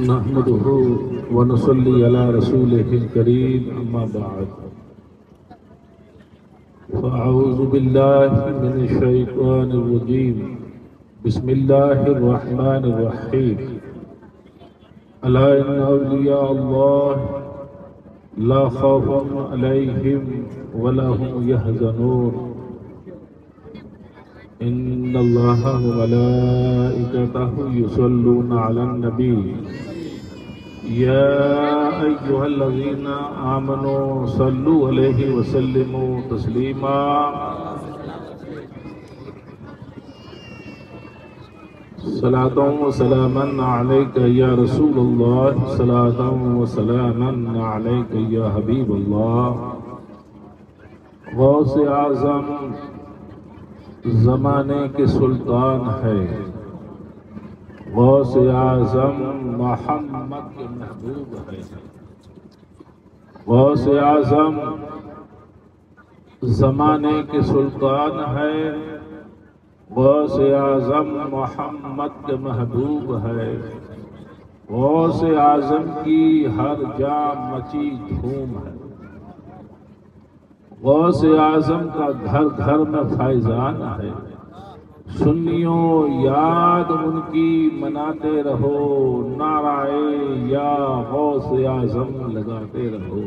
نحمده ونصلي على رسوله الكريم أما بعد فأعوذ بالله من الشيطان الرجيم بسم الله الرحمن الرحيم ألا إن أولياء الله لا خوف عليهم ولا هم يحزنون إن الله وملائكته يصلون على النبي يا أيها الذين آمنوا صلوا عليه وسلموا تسليما صلاة وسلاما عليك يا رسول الله صلاة وسلاما عليك يا حبيب الله غوث اعظم زمانے کے سلطان ہے غوث اعظم محمد کے محبوب ہے غوث اعظم زمانے کے سلطان ہے غوث اعظم محمد کے محبوب ہے غوث اعظم کی ہر جا مچی دھوم ہے غوث اعظم کا گھر گھر میں فیضان ہے سنیوں یاد ان کی مناتے رہو نعرہ یا غوث اعظم لگاتے رہو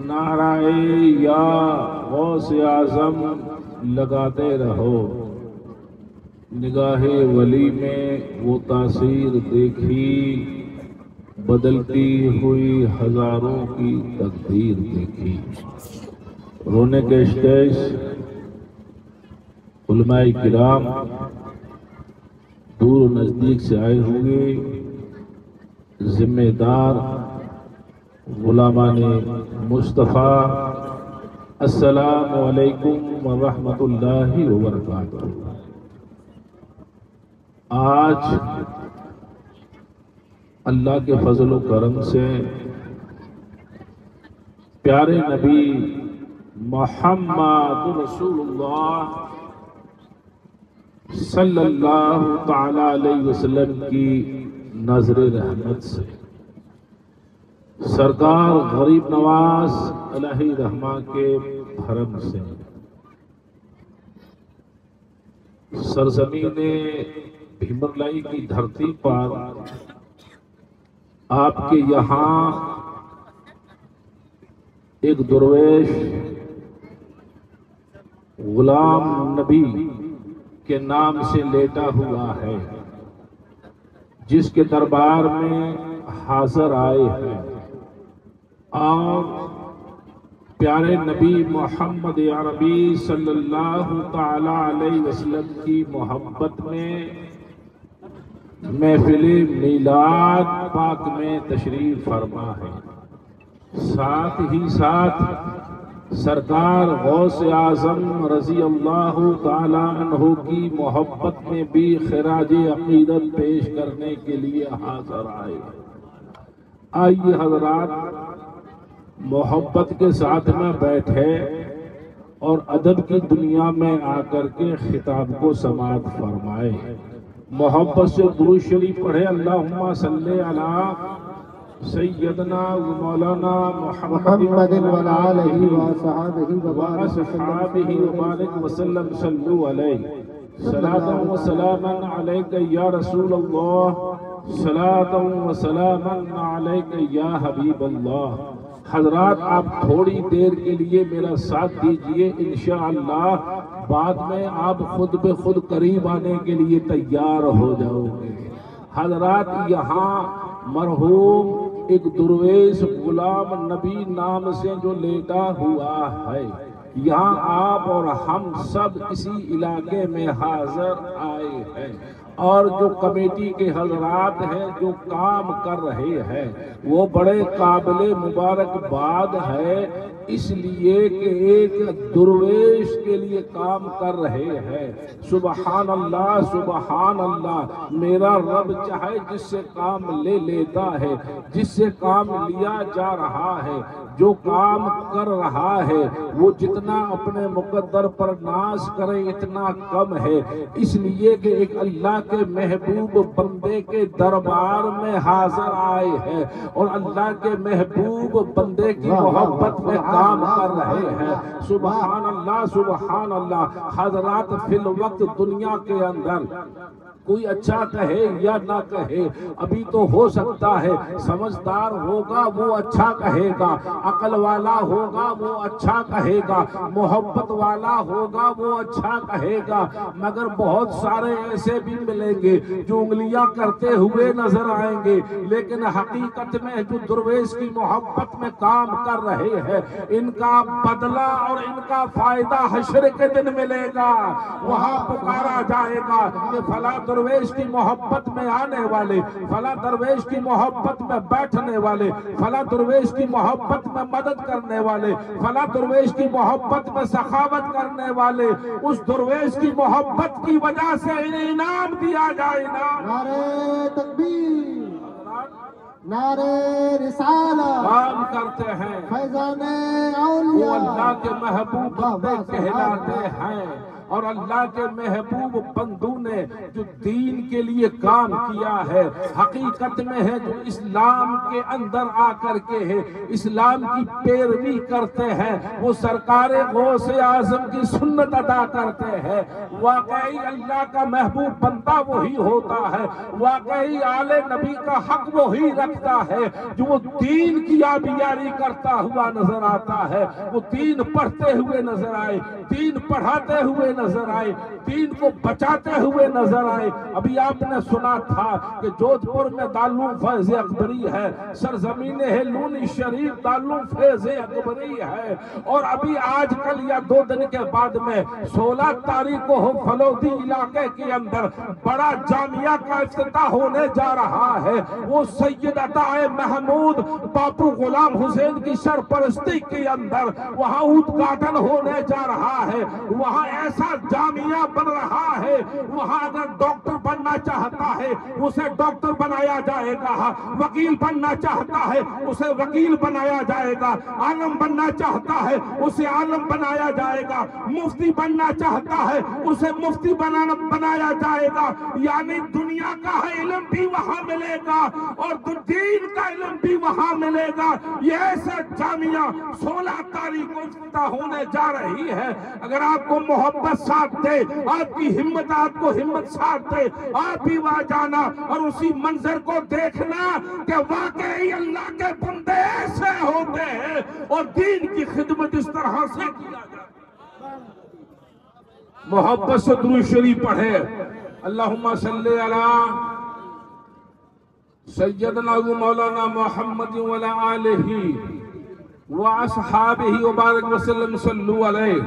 نعرہ یا غوث اعظم لگاتے رہو نگاہ ولی میں وہ تاثیر دیکھی بدلتی ہوئی ہزاروں کی تقدیر دیکھی رونے کے اسٹیج علماء کرام دور و نزدیک سے آئے ہوئے ذمہ دار غلامان مصطفیٰ السلام علیکم ورحمۃ اللہ وبرکاتہ آج اللہ کے فضل و کرم سے پیارے نبی محمد رسول اللہ صلی اللہ تعالی علیہ وسلم کی نظر رحمت سے سرکار غریب نواز الہی رحمہ کے بھرم سے سرزمین بھیمرلائی کی دھرتی پر آپ کے یہاں ایک درویش غلام نبی کے نام سے لیٹا ہوا ہے جس کے دربار میں حاضر آئے ہیں اور پیارے نبی محمد عربی صلی اللہ تعالی علیہ وسلم کی محبت میں محفل میلاد پاک میں تشریف فرما ہے ساتھ ہی ساتھ سرکار غوث اعظم رضی اللہ تعالی عنہ کی محبت میں بھی خراج عقیدت پیش کرنے کے لیے حاضر آئے آئیے حضرات محبت کے ساتھ میں بیٹھے اور ادب کی دنیا میں آ کر کے خطاب کو سماعت فرمائے محبت سے درود شریف پڑھے اللہم صلی علی سیدنا و مولانا محمد وعلى وصحابہ وبارک وسلم صلو علیہ صلاة و سلاما علیک یا رسول اللہ صلاة و سلاما علیک یا حبیب اللہ حضرات آپ تھوڑی دیر کے لیے میرا ساتھ دیجئے انشاءاللہ بعد میں آپ خود بے خود قریب آنے کے لیے تیار ہو جاؤ گے حضرات یہاں مرحوم ایک درویش غلام نبی نام سے جو لیٹا ہوا ہے یہاں آپ اور ہم سب اسی علاقے میں حاضر آئے ہیں اور جو کمیٹی کے حضرات ہیں جو کام کر رہے ہیں وہ بڑے قابل مبارکباد ہے اس لیے کہ ایک درویش کے لیے کام کر رہے ہیں سبحان اللہ میرا رب چاہے جس سے کام لے لیتا ہے جس سے کام لیا جا رہا ہے جو کام کر رہا ہے وہ جتنا اپنے مقدر پر ناز کرے اتنا کم ہے، اس لیے کہ ایک اللہ کے محبوب بندے کے دربار میں حاضر آئے ہیں اور اللہ کے محبوب بندے کی محبت میں کام کر رہے ہیں۔ سبحان اللہ سبحان اللہ۔ حضرات فی الوقت دنیا کے اندر کوئی اچھا کہے یا نہ کہے، ابھی تو ہو سکتا ہے سمجھدار ہوگا وہ اچھا کہے گا، عقل والا ہوگا وہ اچھا کہے گا، محبت والا ہوگا وہ اچھا کہے گا، مگر بہت سارے ایسے بھی ملیں گے جو انگلیاں کرتے ہوئے نظر آئیں گے، لیکن حقیقت میں جو درویش کی محبت میں کام کر رہے ہیں ان کا بدلہ اور ان کا فائدہ حشر کے دن ملے گا۔ وہاں پکارا جائے گا کہ فلاں درویش کی محبت میں آنے والے، فلاں درویش کی محبت میں بیٹھنے والے، فلاں درویش کی محبت میں مدد کرنے والے، فلاں درویش کی محبت میں سخاوت کرنے والے، اس درویش کی محبت کی وجہ سے انہیں انعام دیا جائے گا۔ نعرہ تکبیر، نعرہ رسالت، کام کرتے ہیں فیضان وہ اولیاء، اللہ کے محبوب بندے کہلاتے ہیں، اور اللہ کے محبوب بندوں نے جو دین کے لیے کام کیا ہے حقیقت میں ہے جو اسلام کے اندر آ کر کے ہے اسلام کی پیروی کرتے ہیں، وہ سرکار غوث اعظم کی سنت ادا کرتے ہیں۔ واقعی اللہ کا محبوب بندہ وہی ہوتا ہے، واقعی آل نبی کا حق وہی رکھتا ہے جو وہ دین کی آبیاری کرتا ہوا نظر آتا ہے، وہ دین پڑھتے ہوئے نظر آئے، دین پڑھاتے ہوئے نظر آئے، دین کو بچاتے ہوئے نظر آئے۔ ابھی آپ نے سنا تھا کہ جودھپور میں دارالعلوم فیض اکبری ہے، سرزمین ہلونی شریف دارالعلوم فیض اکبری ہے، اور ابھی آج کل یا 2 دن کے بعد میں 16 تاریخ کو فلودی علاقے کے اندر بڑا جامعہ کا افتتاح ہونے جا رہا ہے۔ وہ سید عطا محمود باپو غلام حسین کی سرپرستی کے اندر وہاں ادگھاٹن ہونے جا رہا ہے، وہاں ایسا جامعہ بن رہا ہے، وہاں اگر ڈاکٹر بننا چاہتا ہے اسے ڈاکٹر بنایا جائے گا، وکیل بننا چاہتا ہے اسے وکیل بنایا جائے گا، عالم بننا چاہتا ہے اسے عالم بنایا جائے گا، مفتی بننا چاہتا ہے اسے مفتی بنایا جائے گا، یعنی دنیا کا علم بھی وہاں ملے گا اور دین کا علم بھی وہاں ملے گا۔ یہ ایسا جامعہ 16 تاریخ کو افتتاح ہونے جا رہی ہے۔ اگر آپ کو محبت ساتھ دے، آپ کی ہمت آپ کو ہمت ساتھ دے، آپ بھی وہاں جانا اور اسی منظر کو دیکھنا کہ واقعی اللہ کے بندے ایسے ہوتے ہیں اور دین کی خدمت اس طرح سے کیا جاتا ہے۔ محبت سے درود شریف پڑھے، اللہم صلی علی سیدنا و مولانا محمد وعلی آلہ واصحابہ وبارک وسلم صلو علیہ،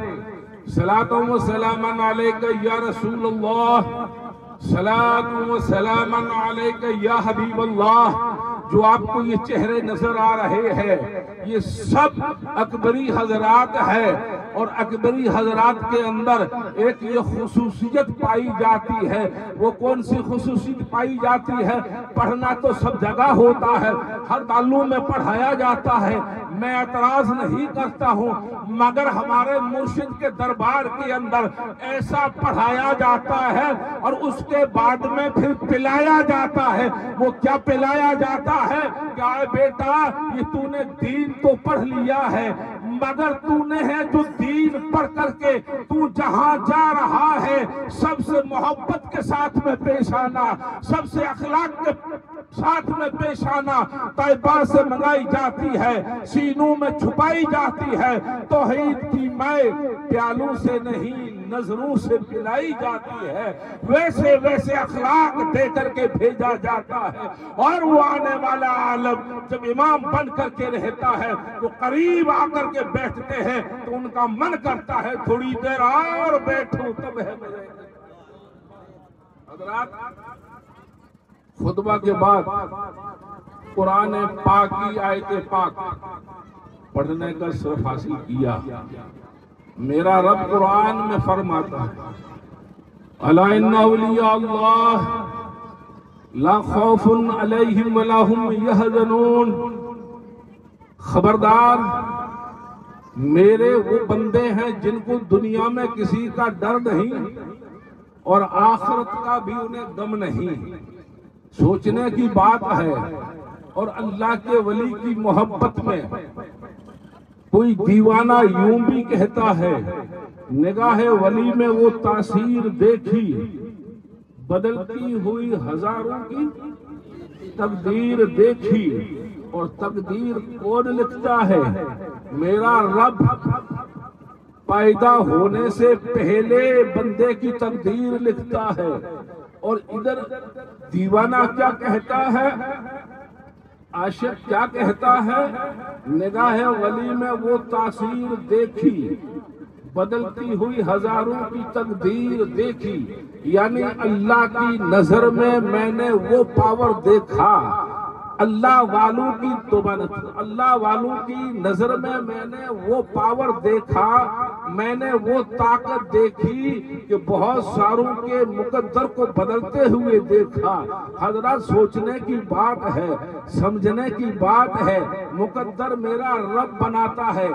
صلاۃ و سلام علیک یا رسول اللہ، صلاۃ و سلام علیک یا حبیب اللہ۔ جو آپ کو یہ چہرے نظر آ رہے ہیں یہ سب اکبری حضرات ہیں، اور اکبری حضرات کے اندر ایک یہ خصوصیت پائی جاتی ہے۔ وہ کون سی خصوصیت پائی جاتی ہے؟ پڑھنا تو سب جگہ ہوتا ہے، ہر تعلیم میں پڑھایا جاتا ہے، میں اعتراض نہیں کرتا ہوں، مگر ہمارے مرشد کے دربار کے اندر ایسا پڑھایا جاتا ہے اور اس کے بعد میں پھر پلایا جاتا ہے۔ وہ کیا پلایا جاتا ہے کہ اے بیٹا یہ تو نے دین تو پڑھ لیا ہے، مگر تو نے ہے جو دین پڑھ کر کے تو جہاں جا رہا ہے سب سے محبت کے ساتھ میں پیش آنا، سب سے اخلاق کے ساتھ میں پیش آنا۔ طیبہ سے منگائی جاتی ہے، سینوں میں چھپائی جاتی ہے، توحید کی ماء پیالوں سے نہیں نظروں سے پلائی جاتی ہے، ویسے ویسے اخلاق دے کر کے بھیجا جاتا ہے۔ اور وہ آنے والا عالم جب امام بن کر کے رہتا ہے تو قریب آ کر کے بیٹھتے ہیں تو ان کا من کرتا ہے تھوڑی دیر اور بیٹھوں تب ہے میرے۔ حضرات خطبہ کے بعد قرآن پاک کی آیت پاک پڑھنے کا شرف حاصل کیا۔ میرا رب قرآن میں فرماتا ہے الا ان اولیاء اللہ لا خوف علیہم ولا هم يحزنون، خبردار میرے وہ بندے ہیں جن کو دنیا میں کسی کا ڈر نہیں اور آخرت کا بھی انہیں غم نہیں. سوچنے کی بات ہے. اور اللہ کے ولی کی محبت میں کوئی دیوانہ یوں بھی کہتا ہے نگاہ ولی میں وہ تاثیر دیکھی بدلتی ہوئی ہزاروں کی تقدیر دیکھی. اور تقدیر کون لکھتا ہے؟ میرا رب پیدا ہونے سے پہلے بندے کی تقدیر لکھتا ہے. اور ادھر دیوانہ کیا کہتا ہے، عاشق کیا کہتا ہے؟ نگاہ ولی میں وہ تاثیر دیکھی بدلتی ہوئی ہزاروں کی تقدیر دیکھی. یعنی اللہ کی نظر میں نے وہ پاور دیکھا. اللہ والوں کی اللہ والوں کی نظر میں نے وہ پاور دیکھا، میں نے وہ طاقت دیکھی کہ بہت ساروں کے مقدر کو بدلتے ہوئے دیکھا. حضرات سوچنے کی بات ہے، سمجھنے کی بات ہے. مقدر میرا رب بناتا ہے،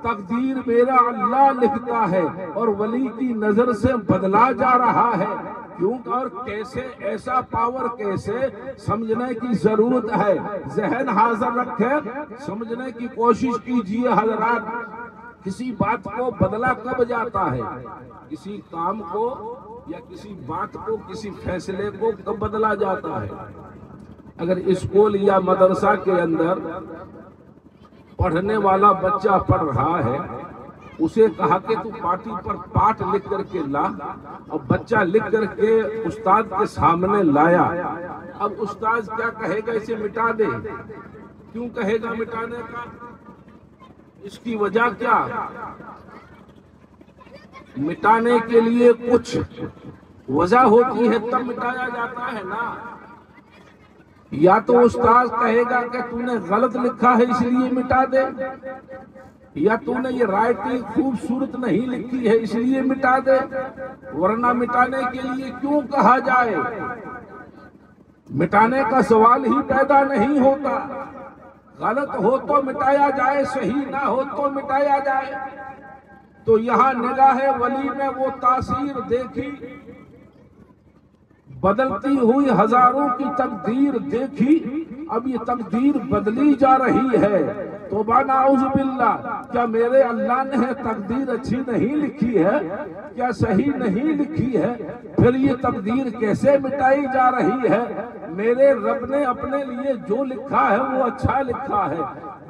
تقدیر میرا اللہ لکھتا ہے اور ولی کی نظر سے بدلا جا رہا ہے. کیوں اور کیسے؟ ایسا پاور کیسے؟ سمجھنے کی ضرورت ہے. ذہن حاضر رکھے، سمجھنے کی کوشش کیجئے. حضرات کسی بات کو بدلا کب جاتا ہے؟ کسی کام کو یا کسی بات کو، کسی فیصلے کو کب بدلا جاتا ہے؟ اگر اسکول یا مدرسہ کے اندر پڑھنے والا بچہ پڑھ رہا ہے، اسے کہا کہ تو پاٹی پر پاٹ لکھ کر کے لا، اور بچہ لکھ کر کے استاد کے سامنے لایا. اب استاد کیا کہے گا؟ اسے مٹا دے. کیوں کہے گا مٹانے کا؟ اس کی وجہ کیا؟ مٹانے کے لیے کچھ وجہ ہوتی ہے تب مٹایا جاتا ہے نا. یا تو استاد کہے گا کہ تو نے غلط لکھا ہے اس لیے مٹا دے، یا تو نے یہ رائٹنگ خوبصورت نہیں لکھی ہے اس لیے مٹا دے. ورنہ مٹانے کے لیے کیوں کہا جائے؟ مٹانے کا سوال ہی پیدا نہیں ہوتا. غلط ہو تو مٹایا جائے، صحیح نہ ہو تو مٹایا جائے. تو یہاں نگاہ ولی میں وہ تاثیر دیکھی بدلتی ہوئی ہزاروں کی تقدیر دیکھی. اب یہ تقدیر بدلی جا رہی ہے. توبہ نعوذ باللہ. کیا میرے اللہ نے تقدیر اچھی نہیں لکھی ہے؟ کیا صحیح نہیں لکھی ہے؟ پھر یہ تقدیر کیسے مٹائی جا رہی ہے؟ میرے رب نے اپنے لیے جو لکھا ہے وہ اچھا لکھا ہے،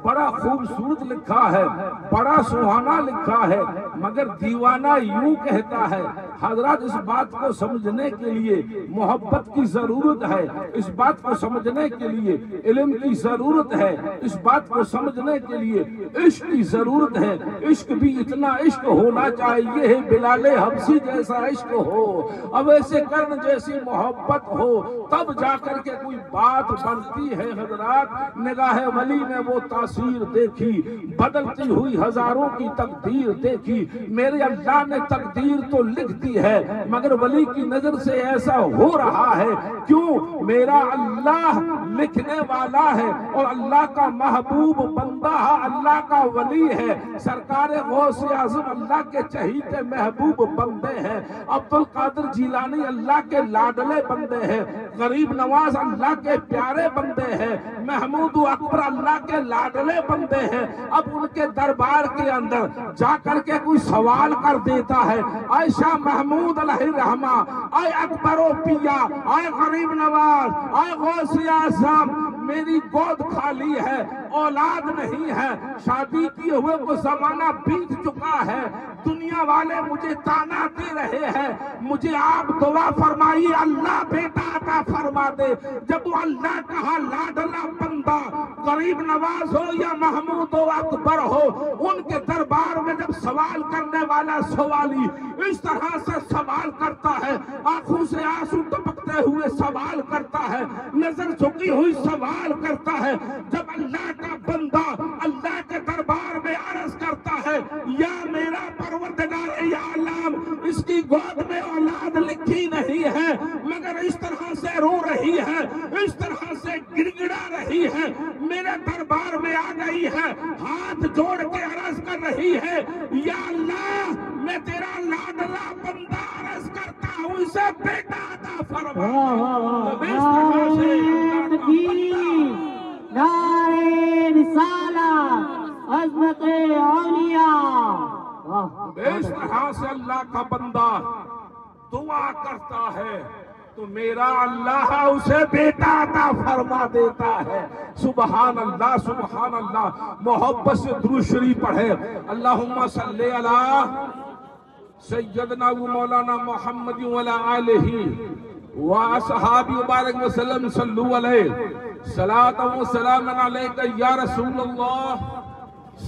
بڑا خوبصورت لکھا ہے، بڑا سہانا لکھا ہے. مگر دیوانہ یوں کہتا ہے. حضرات اس بات کو سمجھنے کے لیے محبت کی ضرورت ہے، اس بات کو سمجھنے کے لیے علم کی ضرورت ہے، اس بات کو سمجھنے کے لیے عشق کی ضرورت ہے. عشق بھی اتنا عشق ہونا چاہیے ہے بلال حبشی جیسا عشق ہو، اویس کرن جیسی محبت ہو، تب جا کر کے کوئی بات بنتی ہے. حضرات نگاہ ولی میں وہ تاثیر دیکھی بدلتی ہوئی ہزاروں کی تقدیر دیکھی. میرے اللہ نے تقدیر تو لکھ دی ہے مگر ولی کی نظر سے ایسا ہو رہا ہے. کیوں؟ میرا اللہ لکھنے والا ہے اور اللہ کا محبوب بندہ اللہ کا ولی ہے. سرکار غوث اعظم اللہ کے چہیتے محبوب بندے ہیں. عبد القادر جیلانی اللہ کے لاڈلے بندے ہیں. غریب نواز اللہ کے پیارے بندے ہیں. محمود اکبر اللہ کے لاڈلے بندے ہیں. اب ان کے دربار کے اندر جا کر کے کوئی سوال کر دیتا ہے، اے شاہ محمود علیہ الرحمہ، اے اکبر و پیا، اے غریب نواز، اے غوث اعظم، میری گود خالی ہے، اولاد نہیں ہے، شادی کیے ہوئے کو زمانہ بیت چکا ہے، دنیا والے مجھے تانا دے رہے ہیں، مجھے آپ دعا فرمائیے اللہ بیٹا عطا فرما دے. جب وہ اللہ کہا لاڈلا بندہ غریب نواز ہو یا محمود و اکبر ہو، ان کے دربار میں جب سوال کرنے والا سوالی اس طرح سے سوال کرتا ہے، آنکھوں سے آنسو ٹپکتے ہوئے سوال کرتا ہے، نظر جھکی ہوئی سوال کرتا ہے، جب اللہ کا بندہ اللہ کے دربار میں عرض کرتا ہے یا میرا پروردگار عالم، اس کی گود میں اولاد لکھی نہیں ہے مگر اس طرح سے رو رہی ہے، اس طرح سے گڑگڑا رہی ہے، میرے دربار میں گئی ہے، ہاتھ جوڑ کے عرض کر رہی ہے یا اللہ میں تیرا لاڈلا بندہ عرض کرتا ہوں اسے بیٹا عطا فرما۔ تو اس طرح سے اللہ کا بندہ، نعرے رسالت، عظمت اولیاء، اس طرح سے اللہ کا بندہ دعا کرتا ہے تو میرا اللہ اسے بیٹا عطا فرما دیتا ہے۔ سبحان اللہ سبحان اللہ۔ محبت سے درود شریف پڑھے، اللہم صلی علی سیدنا و مولانا محمد وعلی آلہ واصحابہ مبارک وسلم، صلو علیہ صلاۃ و سلام علیک یا رسول اللہ،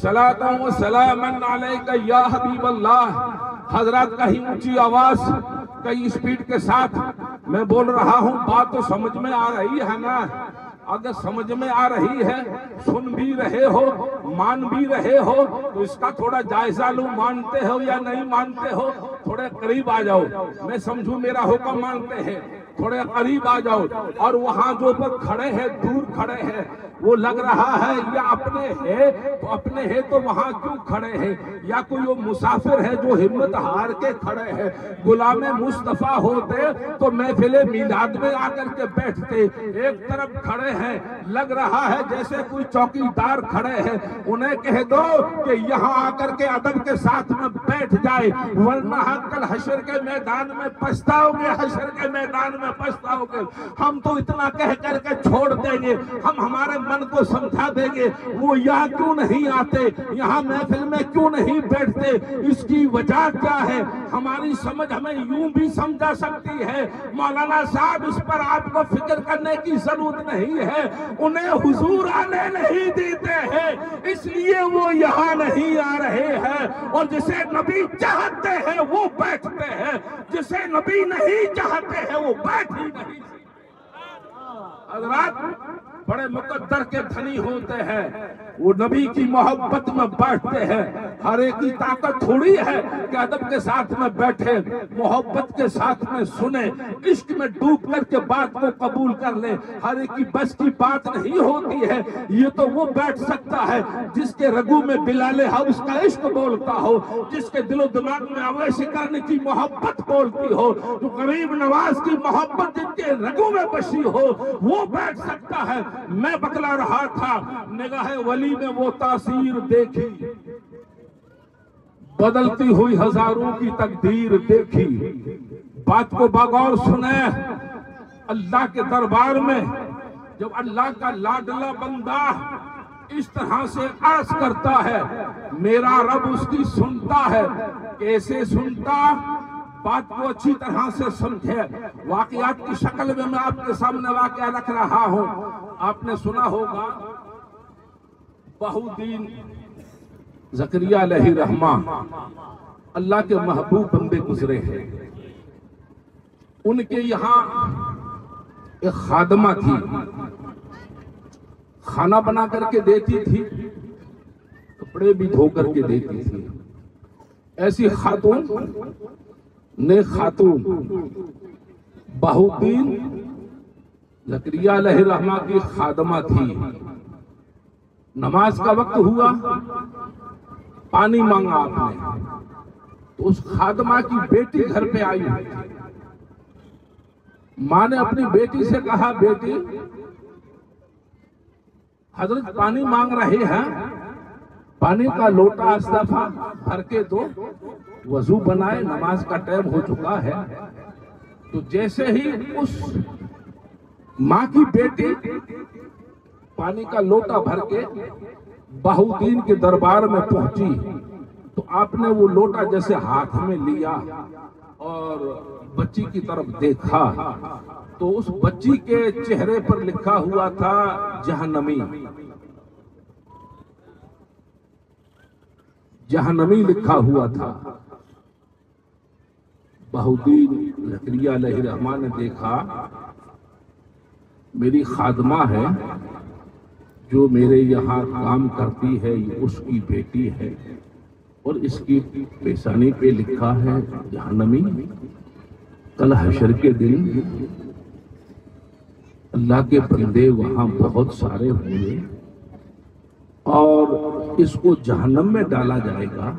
صلاۃ و سلام علیک یا حبیب اللہ۔ حضرات کہیں اونچی آواز کئی اسپیڈ کے ساتھ میں بول رہا ہوں، بات تو سمجھ میں آ رہی ہے نا؟ اگر سمجھ میں آ رہی ہے، سن بھی رہے ہو، مان بھی رہے ہو، تو اس کا تھوڑا جائزہ لوں، مانتے ہو یا نہیں مانتے ہو؟ تھوڑے قریب آ جاؤ، میں سمجھوں میرا حکم مانتے ہیں، تھوڑے قریب آ جاؤ۔ اور وہاں جو پر کھڑے ہیں، دور کھڑے ہیں، وہ لگ رہا ہے یا اپنے ہے تو اپنے ہے تو وہاں کیوں کھڑے ہیں؟ یا کوئی وہ مسافر ہے جو ہمت ہار کے کھڑے ہیں؟ غلام مصطفیٰ ہوتے تو محفل میلاد میں آ کر کے بیٹھتے، ایک طرف کھڑے ہیں، لگ رہا ہے جیسے کوئی چوکی دار کھڑے ہیں۔ انہیں کہہ دو کہ یہاں آ کر کے ادب کے ساتھ میں بیٹھ جائے، ورنہ کل حشر کے میدان میں پچھتاؤ گے، حشر کے میدان میں پچھتاؤ گے۔ ہم تو اتنا کہہ کر کے چھوڑ دیں گے، ہم ہمارے من کو سمجھا دیں گے، وہ یہاں کیوں نہیں آتے، یہاں محفل میں کیوں نہیں بیٹھتے، اس کی وجہ کیا ہے؟ ہماری سمجھ ہمیں یوں بھی سمجھا سکتی ہے، مولانا صاحب اس پر آپ کو فکر کرنے کی ضرورت نہیں ہے، انہیں حضور آنے نہیں دیتے ہیں اس لیے وہ یہاں نہیں آ رہے ہیں۔ اور جسے نبی چاہتے ہیں وہ بیٹھتے ہیں، جسے نبی نہیں چاہتے ہیں وہ بیٹھ ہی نہیں۔ حضرات بڑے مقدر کے دھنی ہوتے ہیں، وہ نبی کی محبت میں بیٹھتے ہیں۔ ہر ایک کی طاقت تھوڑی ہے کہ ادب کے ساتھ میں بیٹھے، محبت کے ساتھ میں سنے، عشق میں ڈوب کر کے بات کو قبول کر لے۔ ہر ایک کی بس کی بات نہیں ہوتی ہے۔ یہ تو وہ بیٹھ سکتا ہے جس کے رگوں میں بلال حبش کا عشق بولتا ہو، جس کے دل و دماغ میں اویس قرنی کی محبت بولتی ہو، جو غریب نواز کی محبت جن کے رگوں میں بسی ہو، وہ بیٹھ سکتا ہے۔ میں بتلا رہا تھا، نگاہ ولی نے وہ تاثیر دیکھی، بدلتی ہوئی ہزاروں کی تقدیر دیکھی۔ بات کو بغور سنے، اللہ کے دربار میں جب اللہ کا لاڈلا بندہ اس طرح سے عرض کرتا ہے، میرا رب اس کی سنتا ہے۔ کیسے سنتا؟ بات کو اچھی طرح سے سمجھے۔ واقعات کی شکل میں آپ کے سامنے واقعہ رکھ رہا ہوں۔ آپ نے سنا ہوگا بہودین زکریا علیہ الرحمہ اللہ کے محبوب بندے گزرے ہیں۔ ان کے یہاں ایک خادمہ تھی، کھانا بنا کر کے دیتی تھی، کپڑے بھی دھو کر کے دیتی تھی۔ ایسی خاتون نیک خاتون بہودین زکریا علیہ الرحمہ کی خادمہ تھی۔ نماز کا وقت ہوا، پانی مانگا آپ نے، تو اس خادمہ کی بیٹی گھر پہ آئی۔ ماں نے اپنی بیٹی سے کہا، بیٹی حضرت پانی مانگ رہے ہیں، پانی کا لوٹا استفا بھر کے دو، وضو بنائے، نماز کا ٹائم ہو چکا ہے۔ تو جیسے ہی اس ماں کی بیٹی پانی کا لوٹا بھر کے بہودین کے دربار میں پہنچی، تو آپ نے وہ لوٹا جیسے ہاتھ میں لیا اور بچی کی طرف دیکھا، تو اس بچی کے چہرے پر لکھا ہوا تھا جہنمی، جہنمی لکھا ہوا تھا۔ بہودین زکریا علیہ الرحمہ نے دیکھا، میری خادمہ ہے جو میرے یہاں کام کرتی ہے، یہ اس کی بیٹی ہے، اور اس کی پیشانی پہ لکھا ہے جہنمی۔ کل حشر کے دن اللہ کے بندے وہاں بہت سارے ہوئے، اور اس کو جہنم میں ڈالا جائے گا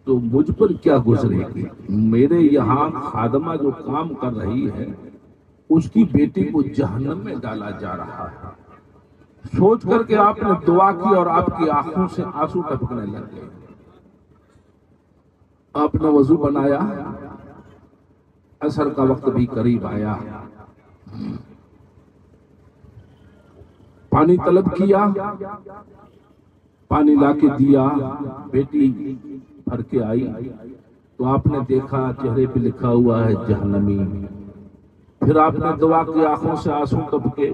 تو مجھ پر کیا گزرے گی؟ میرے یہاں خادمہ جو کام کر رہی ہے اس کی بیٹی کو جہنم میں ڈالا جا رہا ہے۔ سوچ کر کے آپ نے دعا کی اور آپ کی آنکھوں سے آنسو ٹپکنے لگ گئے۔ آپ نے وضو بنایا، عصر کا وقت بھی قریب آیا، پانی طلب کیا، پانی لا کے دیا، بیٹی بھر کے آئی تو آپ نے دیکھا چہرے پہ لکھا ہوا ہے جہنمی۔ پھر آپ نے دعا کی، آنکھوں سے آنسو ٹپکے۔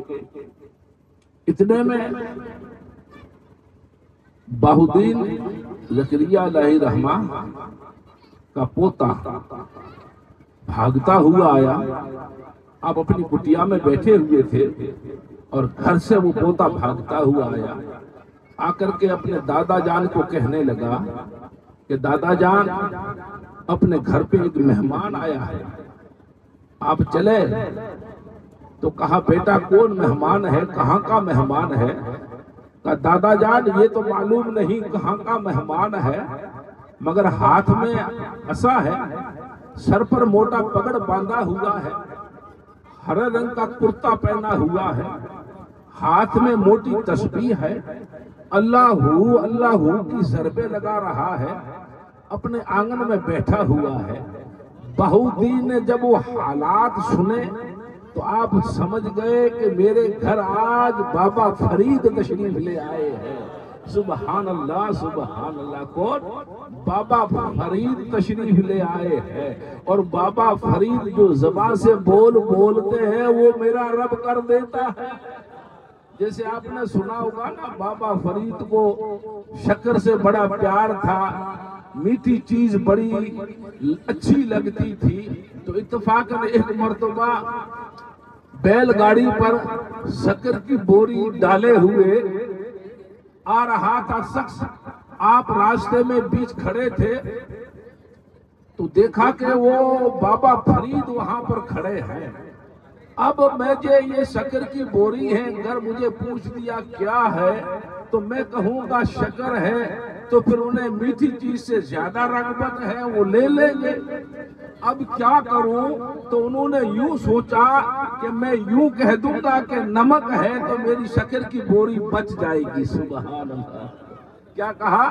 اتنے میں بہودین زکریا علیہ الرحمہ کا پوتا بھاگتا ہوا آیا۔ آپ اپنی کٹیا میں بیٹھے ہوئے تھے اور گھر سے وہ پوتا بھاگتا ہوا آیا، آ کر کے اپنے دادا جان کو کہنے لگا کہ دادا جان اپنے گھر پہ ایک مہمان آیا ہے، آپ چلے؟ تو کہا بیٹا کون مہمان ہے، کہاں کا مہمان ہے؟ کہا دادا جان یہ تو معلوم نہیں کہاں کا مہمان ہے، مگر ہاتھ میں عصا ہے، سر پر موٹا پگڑ باندھا ہوا ہے، ہرے رنگ کا کرتا پہنا ہوا ہے، ہاتھ میں موٹی تسبیح ہے، اللہ کی ضربیں لگا رہا ہے، اپنے آنگن میں بیٹھا ہوا ہے۔ بہودین نے جب وہ حالات سنے تو آپ سمجھ گئے کہ میرے گھر آج بابا فرید تشریف لے آئے ہیں۔ سبحان اللہ سبحان اللہ، کون؟ بابا فرید تشریف لے آئے ہیں، اور بابا فرید جو زبان سے بولتے ہیں وہ میرا رب کر دیتا ہے۔ جیسے آپ نے سنا ہوگا نا، بابا فرید کو شکر سے بڑا پیار تھا، میٹھی چیز بڑی اچھی لگتی تھی، تو اتفاقاً ایک مرتبہ بیل گاڑی پر شکر کی بوری ڈالے ہوئے آ رہا تھا شخص، آپ راستے میں بیچ کھڑے تھے تو دیکھا کہ وہ بابا فرید وہاں پر کھڑے ہیں۔ اب مجھے یہ شکر کی بوری ہے، اگر مجھے پوچھ دیا کیا ہے تو میں کہوں گا شکر ہے، تو پھر انہیں میٹھی چیز سے زیادہ رغبت ہے، وہ لے لیں گے۔ اب کیا کروں؟ تو انہوں نے یوں سوچا کہ میں یوں کہہ دوں گا کہ نمک ہے تو میری شکر کی بوری بچ جائے گی۔ سبحان اللہ، کیا کہا؟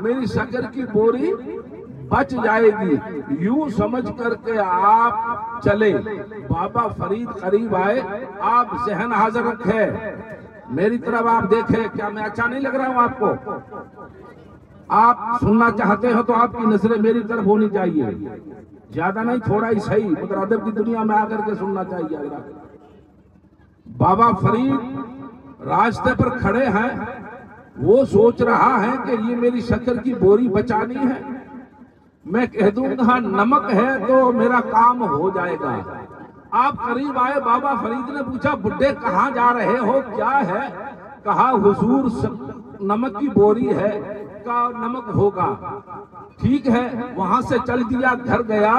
میری شکر کی بوری بچ جائے گی۔ یوں سمجھ کر کے آپ چلے، بابا فرید قریب آئے، آپ ذہن حاضر رکھے، میری طرف آپ دیکھیں، کیا میں اچھا نہیں لگ رہا ہوں آپ کو؟ آپ سننا چاہتے ہو تو آپ کی نظریں میری طرف ہونی چاہیے، زیادہ نہیں، تھوڑا ہی صحیح، مگر ادب کی دنیا میں آ کر کے سننا چاہیے۔ بابا فرید راستے پر کھڑے ہیں، وہ سوچ رہا ہے کہ یہ میری شکر کی بوری بچانی ہے، میں کہہ دوں گا نمک ہے تو میرا کام ہو جائے گا۔ آپ قریب آئے، بابا فرید نے پوچھا بڈھے کہاں جا رہے ہو، کیا ہے؟ کہا حضور نمک کی بوری ہے، کا نمک ہوگا، ٹھیک ہے۔ وہاں سے چل دیا، گھر گیا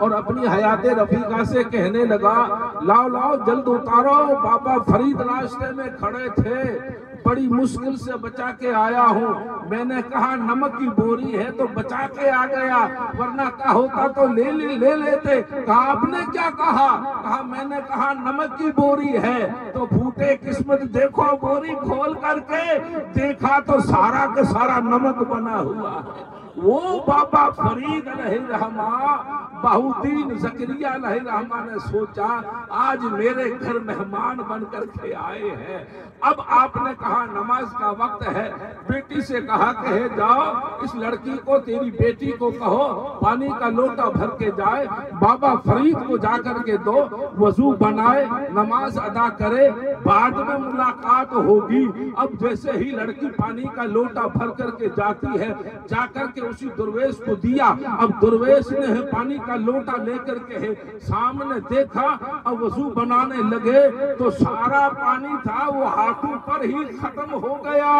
اور اپنی حیات رفیقہ سے کہنے لگا لاؤ جلد اتارو۔ بابا فرید راستے میں کھڑے تھے، بڑی مشکل سے بچا کے آیا ہوں، میں نے کہا نمک کی بوری ہے تو بچا کے آ گیا، ورنہ کیا ہوتا تو لے لیتے۔ کہا آپ نے کیا کہا؟ کہا میں نے کہا نمک کی بوری ہے، تو پھوٹے قسمت دیکھو، بوری کھول کر کے دیکھا تو سارا کا سارا نمک بنا ہوا ہے۔ وہ بابا فرید علیہ الرحمہ، بہودین زکریا علیہ الرحمہ نے سوچا آج میرے گھر مہمان بن کر کے آئے ہیں۔ اب آپ نے کہا نماز کا وقت ہے، بیٹی سے کہا کہ جاؤ اس لڑکی کو، تیری بیٹی کو کہو پانی کا لوٹا بھر کے جائے، بابا فرید کو جا کر کے دو، وضو بنائے، نماز ادا کرے، بعد میں ملاقات ہوگی۔ اب جیسے ہی لڑکی پانی کا لوٹا بھر کر کے جاتی ہے، جا کر کے اسی درویش کو دیا۔ اب درویش نے پانی کا لوٹا لے کر کے سامنے دیکھا، اب وضو بنانے لگے تو سارا پانی تھا وہ ہاتھوں پر ہی ختم ہو گیا۔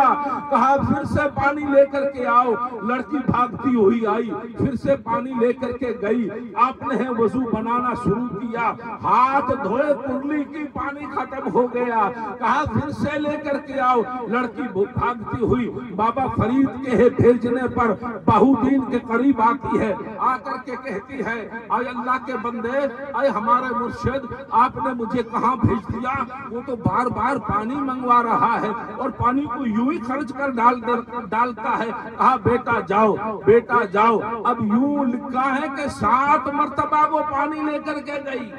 کہا پھر سے پانی لے کر کے آؤ، لڑکی بھاگتی ہوئی آئی، پھر سے پانی لے کر کے گئی، آپ نے وضو بنانا شروع کیا، ہاتھ دھوئے کرلی کی پانی ختم ہو گیا۔ گیا، کہا پھر سے لے کر کے آؤ۔ لڑکی بھاگتی ہوئی بابا فرید کے بھیجنے پر بہو دین کے قریب آتی ہے، آ کر کے کہتی ہے اے اللہ کے بندے، اے ہمارے مرشد، آپ نے مجھے کہاں بھیج دیا؟ وہ تو بار بار پانی منگوا رہا ہے اور پانی کو یوں ہی خرچ کر ڈالتا ہے۔ کہا بیٹا جاؤ، بیٹا جاؤ۔ اب یوں لکھا ہے کہ 7 مرتبہ وہ پانی لے کر کے گئی،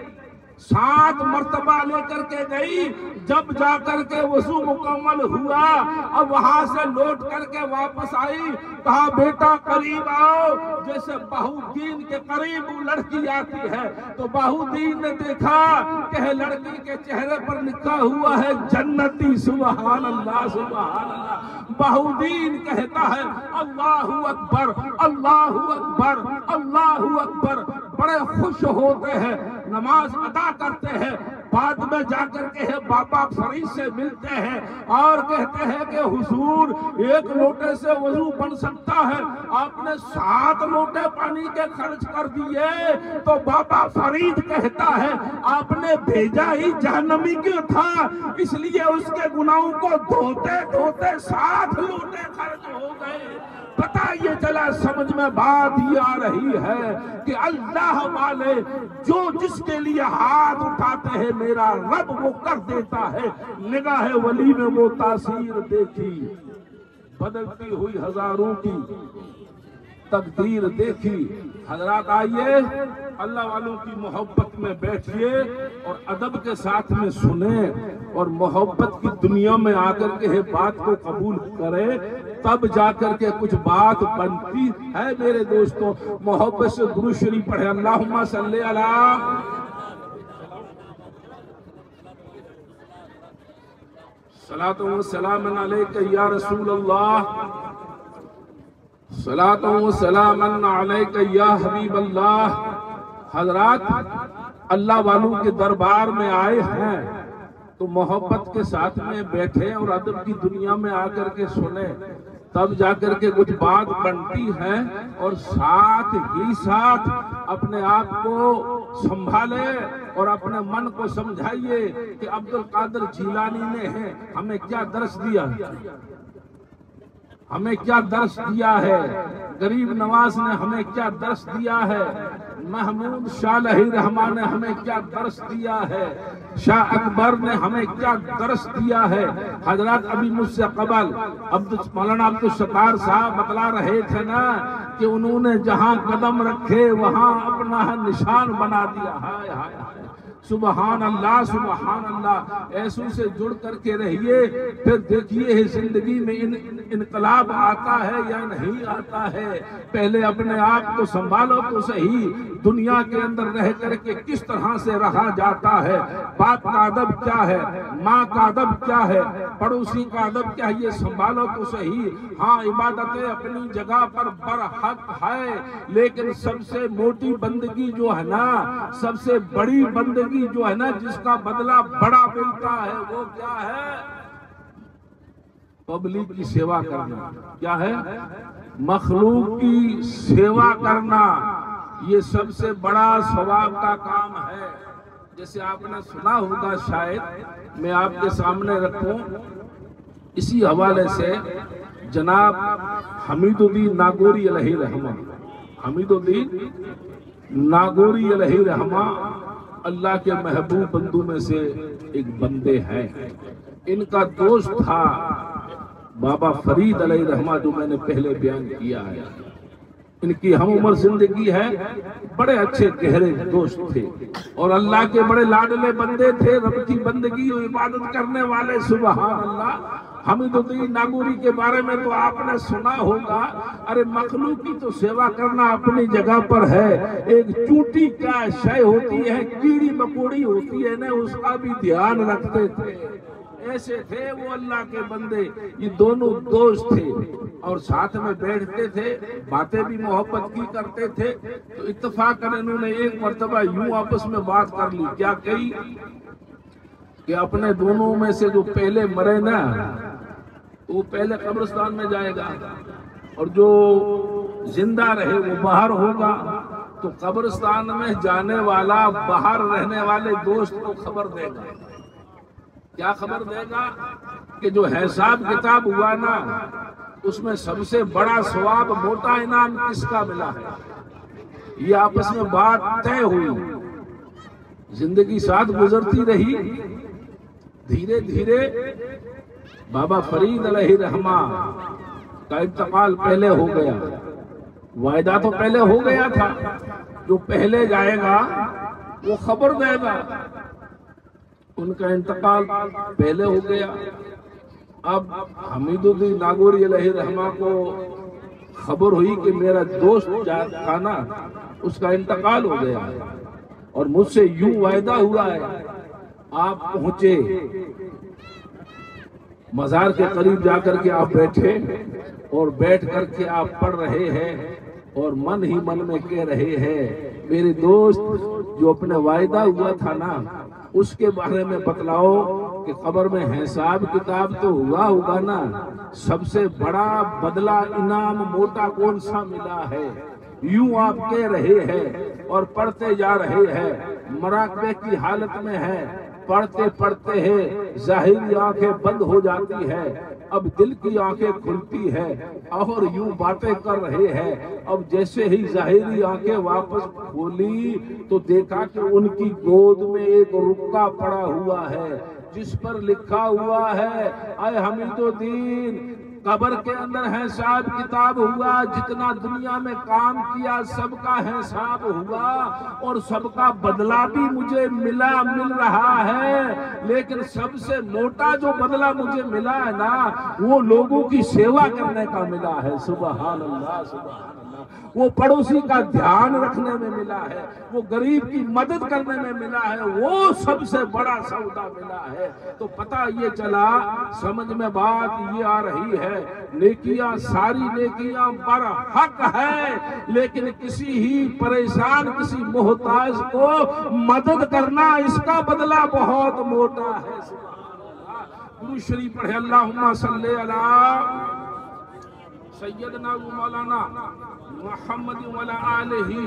7 مرتبہ لے کر کے گئی۔ جب جا کر کے وضو مکمل ہوا، اب وہاں سے لوٹ کر کے واپس آئی، کہا بیٹا قریب آؤ۔ جیسے بہو دین کے قریب وہ لڑکی آتی ہے تو بہو دین نے دیکھا کہ لڑکی کے چہرے پر لکھا ہوا ہے جنتی۔ سبحان اللہ، سبحان اللہ۔ بہو دین کہتا ہے اللہ اکبر، اللہ اکبر، اللہ اکبر۔ بڑے خوش ہوتے ہیں، نماز ادا کرتے ہیں، بعد میں جا کر کے بابا فرید سے ملتے ہیں اور کہتے ہیں کہ حضور 1 لوٹے سے وضو بن سکتا ہے، آپ نے 7 لوٹے پانی کے خرچ کر دیے۔ تو بابا فرید کہتا ہے آپ نے بھیجا ہی جہنمی کیوں تھا، اس لیے اس کے گناہوں کو دھوتے دھوتے 7 لوٹے خرچ ہو گئے۔ پتہ یہ چلا، سمجھ میں بات یہ آ رہی ہے کہ اللہ والے جو جس کے لیے ہاتھ اٹھاتے ہیں میرا رب وہ کر دیتا ہے۔ نگاہ ولی میں وہ تاثیر دیکھی، بدلتی ہوئی ہزاروں کی تقدیر دیکھی۔ حضرات آئیے اللہ والوں کی محبت میں بیٹھیے اور ادب کے ساتھ میں سنیں اور محبت کی دنیا میں آ کر کے بات کو قبول کرے، تب جا کر کے کچھ بات بنتی ہے۔ میرے دوستوں محبت سے درود شریف پڑھے، اللہم صلی علی صلاۃ و سلام علیک یا رسول اللہ، صلاۃ و سلام علیک یا حبیب اللہ۔ حضرات اللہ والوں کے دربار میں آئے ہیں تو محبت کے ساتھ میں بیٹھے اور ادب کی دنیا میں آ کر کے سنیں، تب جا کر کے کچھ بات بنتی ہے۔ اور ساتھ ہی ساتھ اپنے آپ کو سنبھالے اور اپنے من کو سمجھائیے کہ عبد القادر جیلانی نے ہمیں کیا درس دیا، ہمیں کیا درس دیا ہے، غریب نواز نے ہمیں کیا درس دیا ہے، محمود شاہ لہی رحمان نے ہمیں کیا درس دیا ہے، شاہ اکبر نے ہمیں کیا درس دیا ہے۔ حضرات ابھی مجھ سے قبل مولانا عبدالستار صاحب بتلا رہے تھے نا کہ انہوں نے جہاں قدم رکھے وہاں اپنا نشان بنا دیا۔ ہائے ہائے ہائے، سبحان اللہ، سبحان اللہ۔ ایسوں سے جڑ کر کے رہیے، پھر دیکھیے زندگی میں انقلاب آتا ہے یا نہیں آتا ہے۔ پہلے اپنے آپ کو سنبھالو تو صحیح، دنیا کے اندر رہ کر کے کس طرح سے رہا جاتا ہے، باپ کا ادب کیا ہے، ماں کا ادب کیا ہے، پڑوسی کا ادب کیا ہے، یہ سنبھالو تو صحیح۔ ہاں عبادتیں اپنی جگہ پر برحق ہے، لیکن سب سے موٹی بندگی جو ہے نا، سب سے بڑی بندگی جو ہے نا، جس کا بدلہ بڑا ملتا ہے، وہ کیا ہے؟ پبلک کی سیوا کرنا۔ کیا ہے؟ مخلوق کی سیوا کرنا، یہ سب سے بڑا ثواب کا کام ہے۔ جیسے آپ نے سنا ہوگا، شاید میں آپ کے سامنے رکھوں اسی حوالے سے، جناب حمید الدین ناگوری علیہ رحمہ، حمید الدین ناگوری علیہ رحمہ اللہ کے محبوب بندوں میں سے ایک بندے ہیں۔ ان کا دوست تھا بابا فرید علیہ رحمہ، جو میں نے پہلے بیان کیا ہے۔ ان کی ہم عمر زندگی ہے، بڑے اچھے گہرے دوست تھے اور اللہ کے بڑے لاڈلے بندے تھے، رب کی بندگی اور عبادت کرنے والے۔ سبحان اللہ۔ حمید الدین ناگوری کے بارے میں تو آپ نے سنا ہوگا، ارے مخلوق کی تو سیوا کرنا اپنی جگہ پر ہے، ایک چونٹی کیا شے ہوتی ہے، کیڑی مکوڑی ہوتی ہے نا، اس کا بھی دھیان رکھتے تھے۔ ایسے تھے وہ اللہ کے بندے۔ یہ دونوں دوست تھے اور ساتھ میں بیٹھتے تھے، باتیں بھی محبت کی کرتے تھے۔ تو اتفاقاً انہوں نے ایک مرتبہ یوں آپس میں بات کر لی، کیا کہی کہ اپنے دونوں میں سے جو پہلے مرے نا، وہ پہلے قبرستان میں جائے گا اور جو زندہ رہے وہ باہر ہوگا۔ تو قبرستان میں جانے والا باہر رہنے والے دوست کو خبر دے گا، کیا خبر دے گا کہ جو حساب کتاب ہوا نا اس میں سب سے بڑا ثواب موٹا انعام کس کا ملا ہے؟ یہ آپس میں بات طے ہوئی، زندگی ساتھ گزرتی رہی، دھیرے دھیرے بابا فرید علیہ رحمہ کا انتقال پہلے ہو گیا، وعدہ تو پہلے ہو گیا تھا، جو پہلے جائے گا وہ خبر دے گا، ان کا انتقال پہلے ہو گیا۔ اب حمید الدین ناگوری علیہ رحمہ کو خبر ہوئی کہ میرا دوست تھا نا اس کا انتقال ہو گیا ہے، اور مجھ سے یوں وعدہ ہوا ہے، آپ پہنچے مزار کے قریب جا کر کے آپ بیٹھے اور بیٹھ کر کے آپ پڑھ رہے ہیں اور من ہی من میں کہہ رہے ہیں میرے دوست جو اپنے وعدہ ہوا تھا نا اس کے بارے میں بتلاؤ کہ قبر میں حساب کتاب تو ہوا ہوگا نا، سب سے بڑا بدلہ انعام موٹا کون سا ملا ہے؟ یوں آپ کہہ رہے ہیں اور پڑھتے جا رہے ہیں، مراقبے کی حالت میں ہے، پڑھتے پڑھتے ہیں ظاہری آنکھیں بند ہو جاتی ہے، اب دل کی آنکھیں کھلتی ہے اور یوں باتیں کر رہے ہیں۔ اب جیسے ہی ظاہری آنکھیں واپس کھولی تو دیکھا کہ ان کی گود میں ایک رکا پڑا ہوا ہے جس پر لکھا ہوا ہے اے حمید الدین قبر کے اندر حساب کتاب ہوا، جتنا دنیا میں کام کیا سب کا حساب ہوا اور سب کا بدلہ بھی مجھے مل رہا ہے، لیکن سب سے موٹا جو بدلہ مجھے ملا ہے نا وہ لوگوں کی سیوا کرنے کا ملا ہے۔ سبحان اللہ سبحان اللہ، وہ پڑوسی کا دھیان رکھنے میں ملا ہے، وہ غریب کی مدد کرنے میں ملا ہے، وہ سب سے بڑا سودا ملا ہے۔ تو پتہ یہ چلا، سمجھ میں بات یہ آ رہی ہے، نیکیاں ساری نیکیاں برحق ہے، لیکن کسی ہی پریشان کسی محتاج کو مدد کرنا اس کا بدلہ بہت موٹا ہے۔ درود شریف پڑھے، اللہم صلی علی سیدنا و مولانا محمد وعلی آلہ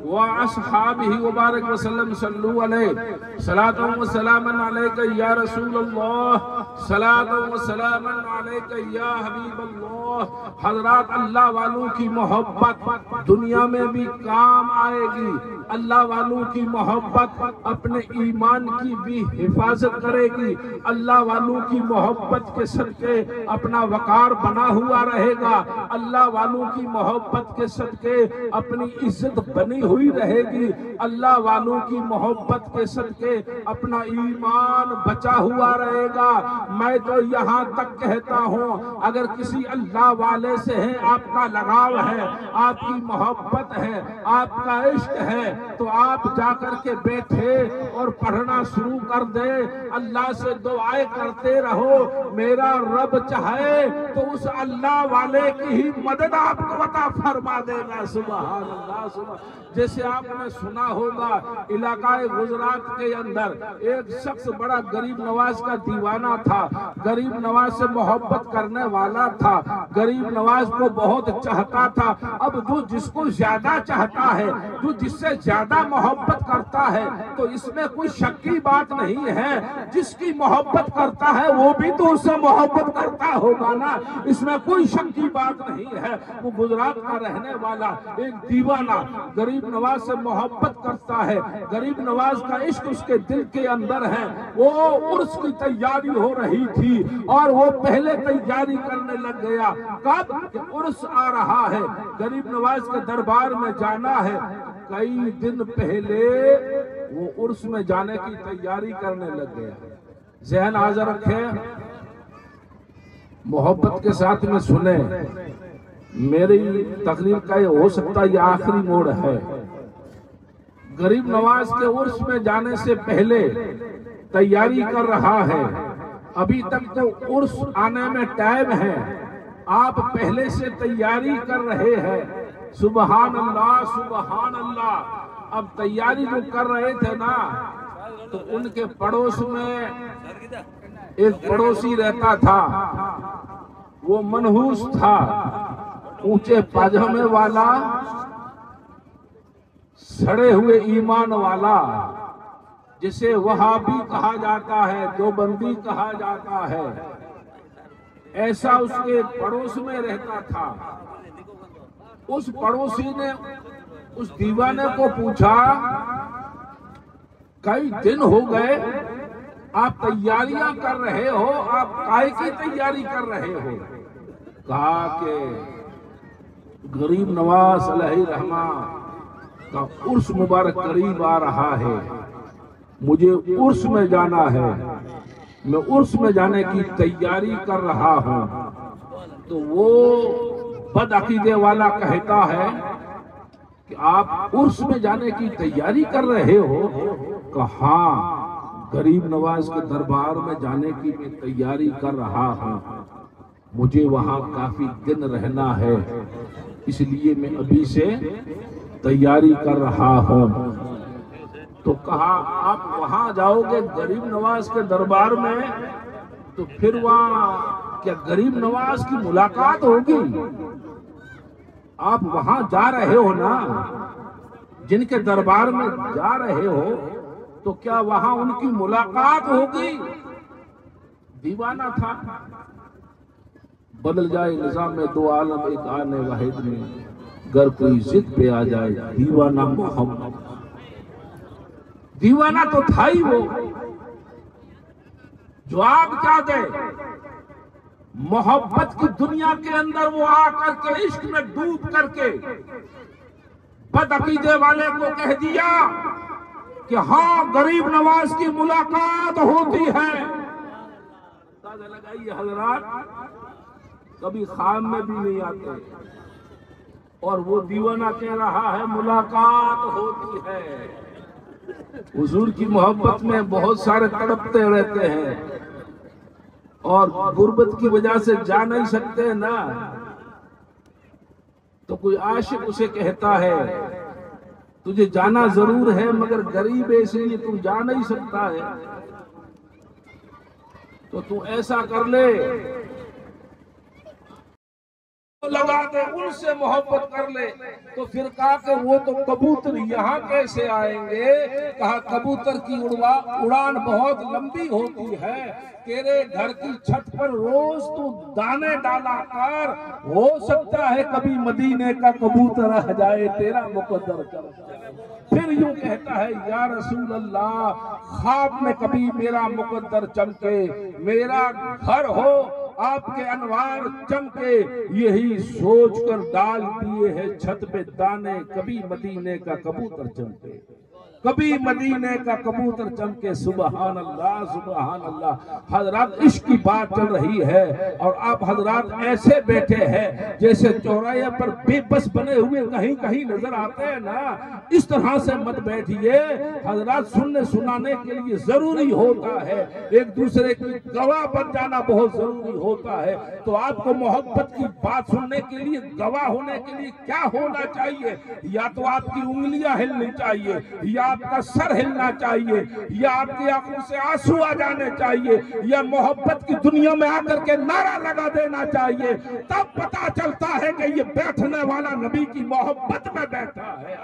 واصحابہ وبارک وسلم، صلو علیہ صلاۃ و سلام علیک یا رسول اللہ، صلاۃ و سلام علیک یا حبیب اللہ۔ حضرات، اللہ والوں کی محبت دنیا میں بھی کام آئے گی، اللہ والوں کی محبت اپنے ایمان کی بھی حفاظت کرے گی، اللہ والوں کی محبت کے صدقے اپنا وقار بنا ہوا رہے گا، اللہ والوں کی محبت کے صدقے اپنی عزت بنی ہوئی رہے گی، اللہ والوں کی محبت کے صدقے اپنا ایمان بچا ہوا رہے گا۔ میں تو یہاں تک کہتا ہوں اگر کسی اللہ والے سے ہے آپ کا لگاؤ ہے، آپ کی محبت ہے، آپ کا عشق ہے، تو آپ جا کر کے بیٹھے اور پڑھنا شروع کر دے، اللہ سے دعائیں کرتے رہو، میرا رب چاہے تو اس اللہ والے کی ہی مدد آپ کو عطا فرما دے گا۔ سبحان اللہ سبحان۔ جیسے آپ نے سنا ہوگا علاقہ گجرات کے اندر ایک شخص بڑا غریب نواز کا دیوانہ تھا، غریب نواز سے محبت کرنے والا تھا، غریب نواز کو بہت چاہتا تھا۔ اب جو جس کو زیادہ چاہتا ہے، جو جس سے زیادہ محبت کرتا ہے، تو اس میں کوئی شک کی بات نہیں ہے، جس کی محبت کرتا ہے وہ بھی تو اس سے محبت کرتا ہوگا نا، اس میں کوئی شک کی بات نہیں ہے۔ وہ گجرات کا رہنے والا ایک دیوانہ غریب نواز سے محبت کرتا ہے، غریب نواز کا عشق اس کے دل کے اندر ہے۔ وہ عرس کی تیاری ہو رہی تھی اور وہ پہلے تیاری کرنے لگ گیا، کب کہ عرس آ رہا ہے، غریب نواز کے دربار میں جانا ہے۔ کئی دن پہلے وہ عرس میں جانے کی تیاری کرنے لگ گیا۔ ذہن حاضر رکھیں، محبت کے ساتھ میں سنیں، میری تقریر کا یہ ہو سکتا ہے یہ آخری موڑ ہے۔ غریب نواز کے عرس میں جانے سے پہلے تیاری کر رہا ہے، ابھی تک تو عرس آنے میں ٹائم ہے، آپ پہلے سے تیاری کر رہے ہیں۔ سبحان اللہ سبحان اللہ۔ اب تیاری جو کر رہے تھے نا تو ان کے پڑوس میں ایک پڑوسی رہتا تھا، وہ منحوس تھا، اونچے پاجامے والا، سڑے ہوئے ایمان والا، جسے وہابی کہا جاتا ہے، دیوبندی کہا جاتا ہے، ایسا اس کے پڑوس میں رہتا تھا۔ اس پڑوسی نے اس دیوانے کو پوچھا، کئی دن ہو گئے آپ تیاریاں کر رہے ہو، آپ کائے کی تیاری کر رہے ہو؟ کہا کہ غریب نواز علیہ الرحمہ کا عرس مبارک قریب آ رہا ہے، مجھے عرس میں جانا ہے، میں عرس میں جانے کی تیاری کر رہا ہوں۔ تو وہ بدعقیدے والا کہتا ہے کہ آپ عرس میں جانے کی تیاری کر رہے ہو؟ کہ ہاں، غریب نواز کے دربار میں جانے کی میں تیاری کر رہا ہوں، مجھے وہاں کافی دن رہنا ہے، اس لیے میں ابھی سے تیاری کر رہا ہوں۔ تو کہا آپ وہاں جاؤ گے غریب نواز کے دربار میں، تو پھر وہاں کیا غریب نواز کی ملاقات ہوگی؟ آپ وہاں جا رہے ہو نا، جن کے دربار میں جا رہے ہو، تو کیا وہاں ان کی ملاقات ہوگی؟ دیوانہ تھا۔ بدل جائے نظام میں دو عالم ایک آنے واحد میں، گر کوئی ضد پہ آ جائے دیوانہ محمد۔ دیوانہ تو تھا ہی وہ، جواب کیا دے؟ محبت کی دنیا کے اندر وہ آ کر کے عشق میں ڈوب کر کے بدعقیدے والے کو کہہ دیا کہ ہاں غریب نواز کی ملاقات ہوتی ہے۔ اندازہ لگائیے حضرات، کبھی خواب میں بھی نہیں آتے، اور وہ دیوانہ کہہ رہا ہے ملاقات ہوتی ہے۔ حضور کی محبت میں بہت سارے تڑپتے رہتے ہیں، اور غربت کی وجہ سے جا نہیں سکتے نا، تو کوئی عاشق اسے کہتا ہے تجھے جانا ضرور ہے مگر غریب ہے اس لیے تو جا نہیں سکتا ہے، تو ایسا کر لے، لگا دے، ان سے محبت کر لے۔ تو پھر کہا کہ وہ تو کبوتر یہاں کیسے آئیں گے؟ کہا کبوتر کی اڑان بہت لمبی ہوتی ہے، تیرے گھر کی چھت پر روز تو دانے ڈالا کر، ہو سکتا ہے کبھی مدینے کا کبوتر آ جائے، تیرا مقدر کر جائے۔ پھر یوں کہتا ہے یا رسول اللہ، خواب میں کبھی میرا مقدر چمکے، میرا گھر ہو، آپ کے انوار چمکے، یہی سوچ کر ڈال دیے ہیں چھت پہ دانے، کبھی مدینے کا کبوتر چمکے، کبھی مدینے کا کبوتر چمکے۔ سبحان اللہ سبحان اللہ۔ حضرات عشق کی بات چل رہی ہے، اور آپ حضرات ایسے بیٹھے ہیں جیسے چوراہے پر بے بس بنے ہوئے کہیں کہیں نظر آتے ہیں نا، اس طرح سے مت بیٹھیے حضرات۔ سننے سنانے کے لیے ضروری ہوتا ہے، ایک دوسرے کی گواہ بن جانا بہت ضروری ہوتا ہے۔ تو آپ کو محبت کی بات سننے کے لیے، گواہ ہونے کے لیے کیا ہونا چاہیے؟ یا تو آپ کی انگلیاں ہلنی چاہیے، یا آپ کا سر ہلنا چاہیے، یا آپ کی آنکھوں سے آنسو آ جانے چاہیے، یا محبت کی دنیا میں آ کر کے نعرہ لگا دینا چاہیے۔ تب پتا چلتا ہے کہ یہ بیٹھنے والا نبی کی محبت میں بیٹھا ہے۔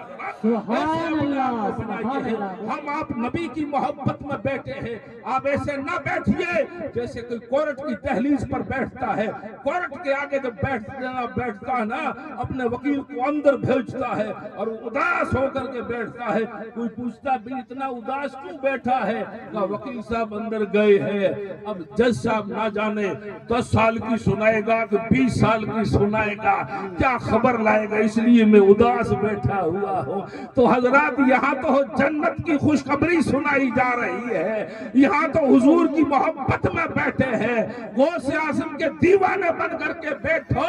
سبحان اللہ سبحان اللہ۔ ہم آپ نبی کی محبت میں بیٹھے ہیں، آپ ایسے نہ بیٹھیے جیسے کوئی کورٹ کی دہلیز پر بیٹھتا ہے، کورٹ کے آگے جب بیٹھتا ہے نا، اپنے وکیل کو اندر بھیجتا ہے اور اداس ہو کر کے بیٹھتا ہے۔ کوئی پوچھتا بھی اتنا اداس کیوں بیٹھا ہے؟ کہا وکیل صاحب اندر گئے ہیں، اب جج صاحب نہ جانے 10 سال کی سنائے گا کہ 20 سال کی سنائے گا، کیا خبر لائے گا، اس لیے میں اداس بیٹھا ہوا ہوں۔ تو حضرات یہاں تو جنت کی خوشخبری سنائی جا رہی ہے، یہاں تو حضور کی محبت میں بیٹھے ہیں۔ غوث اعظم کے دیوانے بن کر کے بیٹھو،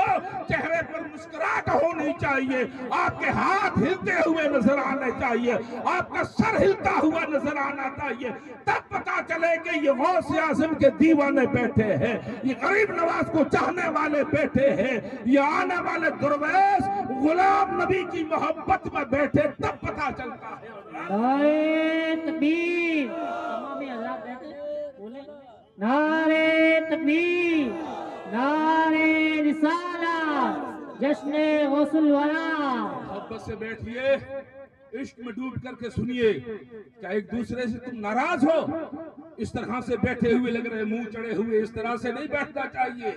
چہرے پر مسکراہٹ ہونی چاہیے، آپ کے ہاتھ ہلتے ہوئے نظر آنے چاہیے، آپ کا سر ہلتا ہوا نظر آنا چاہیے، تب پتا چلے کہ یہ غوث اعظم کے دیوانے بیٹھے ہیں، یہ غریب نواز کو چاہنے والے بیٹھے ہیں، یہ آنے والے درویش غلام نبی کی محبت میں بیٹھے، تب پتا چلتا ہے۔ نعرہ تکبیر، تمام اللہ بیٹھے بولے، نعرہ تکبیر، نعرہ رسالت، جشن غوث الورا۔ محبت سے بیٹھیے، عشق میں ڈوب کر کے سنیے، کیا ایک دوسرے سے تم ناراض ہو؟ اس طرح سے بیٹھے ہوئے لگ رہے، منہ چڑھے ہوئے، اس طرح سے نہیں بیٹھنا چاہیے۔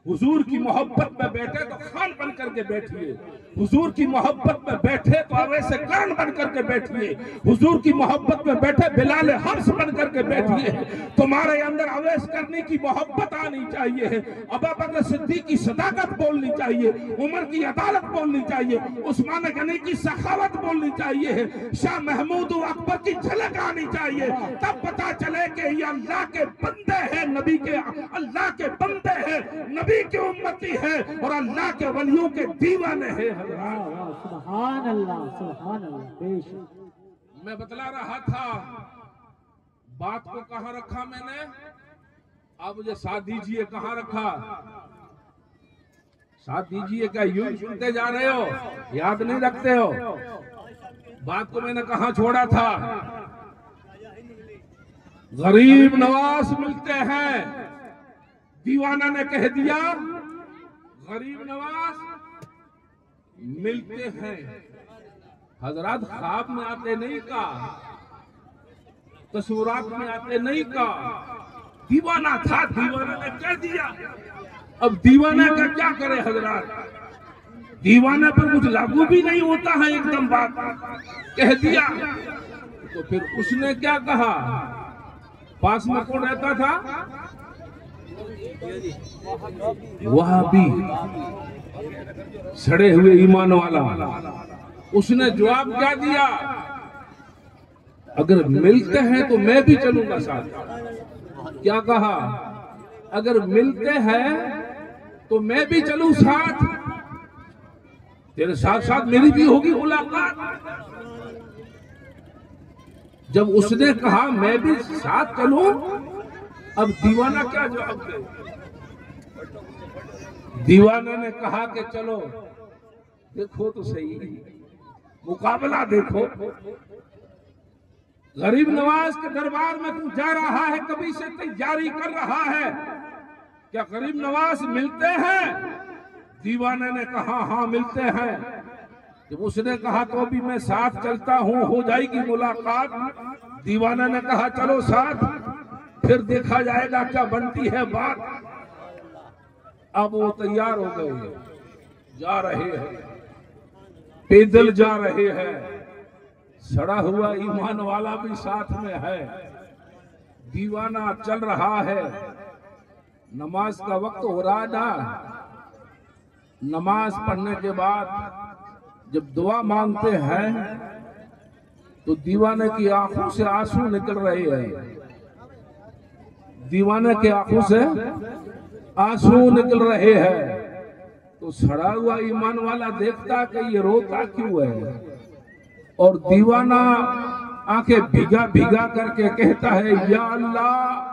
حضور کی محبت میں بیٹھے تو خان بن کر کے بیٹھیے، حضور کی محبت میں بیٹھے تو اویس قرن بن کر کے بیٹھیے، حضور کی محبت میں بیٹھے بلال حبش بن کر کے بیٹھیے۔ تمہارے اندر اویس کرنی کی محبت آنی چاہیے، ابوبکر صدیق کی صداقت بولنی چاہیے، عمر کی عدالت بولنی چاہیے، عثمان غنی کی سخاوت بولنی چاہیے، شاہ محمود و اکبر کی جھلک آنی چاہیے۔ تب پتا چلے کہ یہ اللہ کے بندے ہیں، نبی کے اللہ کے بندے ہیں، نبی کی امتی ہے اور اللہ کے ولیوں کے دیوانے ہیں۔ سبحان اللہ، سبحان اللہ، بے شک۔ میں بتلا رہا تھا بات کو کہاں رکھا میں نے، آپ مجھے ساتھ دیجئے، کہاں رکھا؟ ساتھ دیجئے، کیا یوں سنتے جا رہے ہو، یاد نہیں رکھتے ہو؟ بات کو میں نے کہاں چھوڑا تھا؟ غریب نواز ملتے ہیں، دیوانہ نے کہہ دیا غریب نواز ملتے ہیں۔ حضرات خواب میں آتے نہیں کا، تصورات میں آتے نہیں کا، دیوانہ تھا، دیوانہ نے کہہ دیا۔ اب دیوانہ کا کیا کرے حضرات؟ دیوانہ پر کچھ لاگو بھی نہیں ہوتا ہے، ایک دم بات کہہ دیا تو پھر اس نے کیا کہا؟ پاس میں کون رہتا تھا؟ وہابی، سڑے ہوئے ایمان والا۔ اس نے جواب کیا دیا؟ اگر ملتے ہیں تو میں بھی چلوں گا ساتھ۔ کیا کہا؟ اگر ملتے ہیں تو میں بھی چلوں ساتھ، تیرے ساتھ ساتھ میری بھی ہوگی ملاقات۔ جب اس نے کہا میں بھی ساتھ چلوں، اب دیوانہ کیا جواب دے؟ دیوانہ نے کہا کہ چلو دیکھو تو صحیح، مقابلہ دیکھو۔ غریب نواز کے دربار میں تو جا رہا ہے، کبھی سے تیاری کر رہا ہے، کیا غریب نواز ملتے ہیں؟ دیوانہ نے کہا ہاں ملتے ہیں۔ جب اس نے کہا تو ابھی میں ساتھ چلتا ہوں، ہو جائے گی ملاقات۔ دیوانہ نے کہا چلو ساتھ، پھر دیکھا جائے گا کیا بنتی ہے بات۔ اب وہ تیار ہو گئے، جا رہے ہیں، پیدل جا رہے ہیں، سڑا ہوا ایمان والا بھی ساتھ میں ہے، دیوانہ چل رہا ہے۔ نماز کا وقت ہو رہا تھا، نماز پڑھنے کے بعد جب دعا مانگتے ہیں تو دیوانے کی آنکھوں سے آنسو نکل رہے ہیں، دیوانے کی آنکھوں سے آنسو نکل رہے ہیں۔ تو سڑا ہوا ایمان والا دیکھتا کہ یہ روتا کیوں ہے، اور دیوانہ آنکھیں بھیگا بھیگا کر کے کہتا ہے یا اللہ،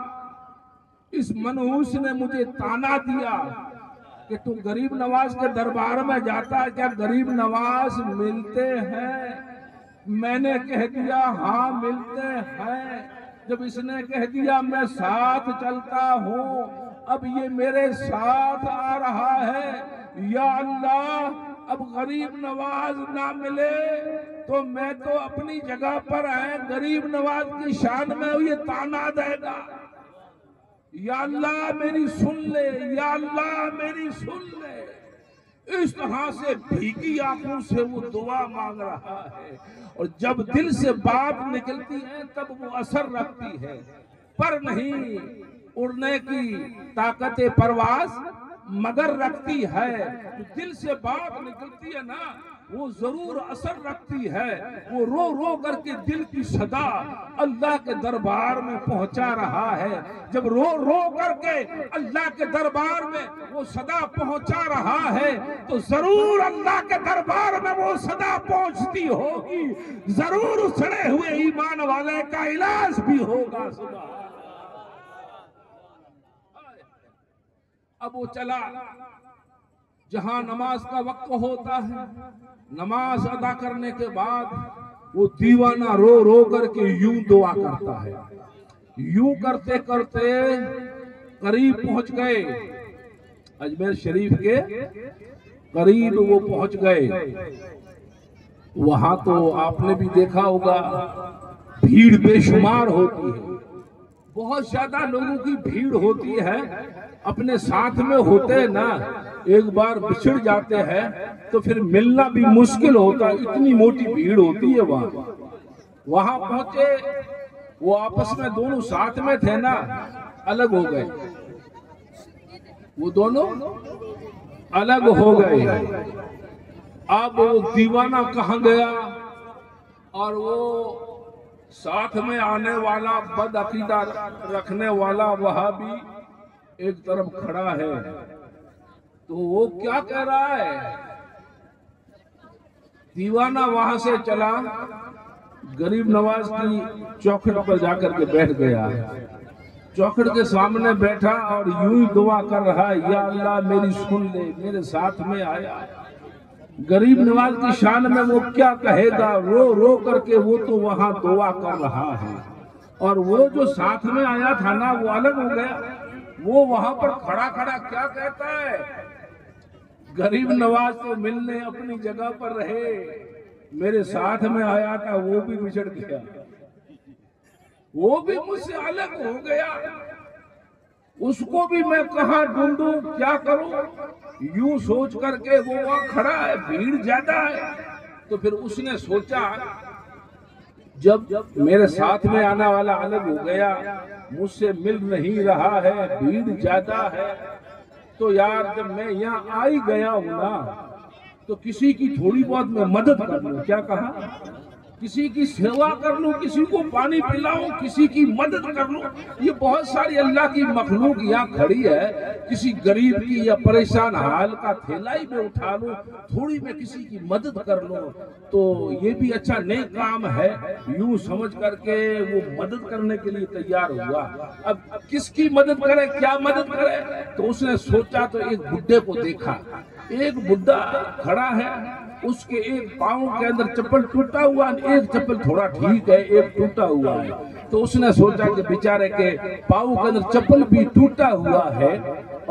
اس منحوس نے مجھے تانا دیا کہ تم غریب نواز کے دربار میں جاتا ہے، کیا غریب نواز ملتے ہیں؟ میں نے کہہ دیا ہاں ملتے ہیں۔ جب اس نے کہہ دیا میں ساتھ چلتا ہوں، اب یہ میرے ساتھ آ رہا ہے، یا اللہ اب غریب نواز نہ ملے تو میں تو اپنی جگہ پر ہے، غریب نواز کی شان میں یہ تانا دے گا، یا اللہ میری سن لے، یا اللہ میری سن لے۔ اس طرح سے بھیگی آنکھوں سے وہ دعا مانگ رہا ہے، اور جب دل سے بات نکلتی ہے تب وہ اثر رکھتی ہے، پر نہیں اڑنے کی طاقت پرواز مگر رکھتی ہے۔ دل سے بات نکلتی ہے نا، وہ ضرور اثر رکھتی ہے۔ وہ رو رو کر کے دل کی صدا اللہ کے دربار میں پہنچا رہا ہے۔ جب رو رو کر کے اللہ کے دربار میں وہ صدا پہنچا رہا ہے تو ضرور اللہ کے دربار میں وہ صدا پہنچتی ہوگی، ضرور سڑے ہوئے ایمان والے کا علاج بھی ہوگا۔ اب وہ چلا جہاں نماز کا وقت ہوتا ہے، نماز ادا کرنے کے بعد وہ دیوانہ رو رو کر کے یوں دعا کرتا ہے، یوں کرتے کرتے قریب پہنچ گئے، اجمیر شریف کے قریب وہ پہنچ گئے۔ وہاں تو آپ نے بھی دیکھا ہوگا بھیڑ بے شمار ہوتی ہے، بہت زیادہ لوگوں کی بھیڑ ہوتی ہے، اپنے ساتھ میں ہوتے نا ایک بار بچھڑ جاتے ہیں تو پھر ملنا بھی مشکل ہوتا ہے، اتنی موٹی بھیڑ ہوتی ہے وہاں پہنچے، وہ آپس میں دونوں ساتھ میں تھے نا، الگ ہو گئے، وہ دونوں الگ ہو گئے۔ اب وہ دیوانہ کہاں گیا اور وہ ساتھ میں آنے والا بد عقیدہ رکھنے والا وہابی ایک طرف کھڑا ہے، تو وہ کیا کہہ رہا ہے؟ دیوانہ وہاں سے چلا، غریب نواز کی چوکھٹ پر جا کر کے بیٹھ گیا، چوکھٹ کے سامنے بیٹھا اور یوں ہی دعا کر رہا ہے، یا اللہ میری سن لے، میرے ساتھ میں آیا۔ غریب نواز کی شان میں وہ کیا کہے گا، رو رو کر کے وہ تو وہاں دعا کر رہا ہے، اور وہ جو ساتھ میں آیا تھا نا وہ الگ ہو گیا، وہ وہاں پر کھڑا کھڑا کیا کہتا ہے؟ غریب نواز تو ملنے اپنی جگہ پر رہے، میرے ساتھ میں آیا تھا وہ بھی بچھڑ گیا، وہ بھی مجھ سے الگ ہو گیا، اس کو بھی میں کہاں ڈھونڈوں، کیا کروں؟ یوں سوچ کر کے وہ وہاں کھڑا ہے، بھیڑ زیادہ ہے، تو پھر اس نے سوچا جب میرے ساتھ میں آنے والا الگ ہو گیا، مجھ سے مل نہیں رہا ہے، بھیڑ زیادہ ہے، تو یار جب میں یہاں آئی گیا ہوں نا تو کسی کی تھوڑی بہت میں مدد کر لوں، کیا کہا؟ کسی کی سیوا کر لوں، کسی کو پانی پلاؤں، کسی کی مدد کر لوں۔ یہ بہت ساری اللہ کی مخلوق یہاں کھڑی ہے، کسی غریب کی یا پریشان حال کا تھیلا ہی میں اٹھا لوں، تھوڑی میں کسی کی مدد کر لوں تو یہ بھی اچھا نیک کام ہے، یوں سمجھ کر کے وہ مدد کرنے کے لیے تیار ہوا۔ اب کس کی مدد کرے، کیا مدد کرے؟ تو اس نے سوچا تو ایک بڈھے کو دیکھا، ایک بڈھا کھڑا ہے، اس کے ایک پاؤں کے اندر چپل ٹوٹا ہوا، ایک چپل تھوڑا ٹھیک ہے، ایک ٹوٹا ہوا ہے، تو اس نے سوچا کہ بیچارے کے پاؤں کے اندر چپل بھی ٹوٹا ہوا ہے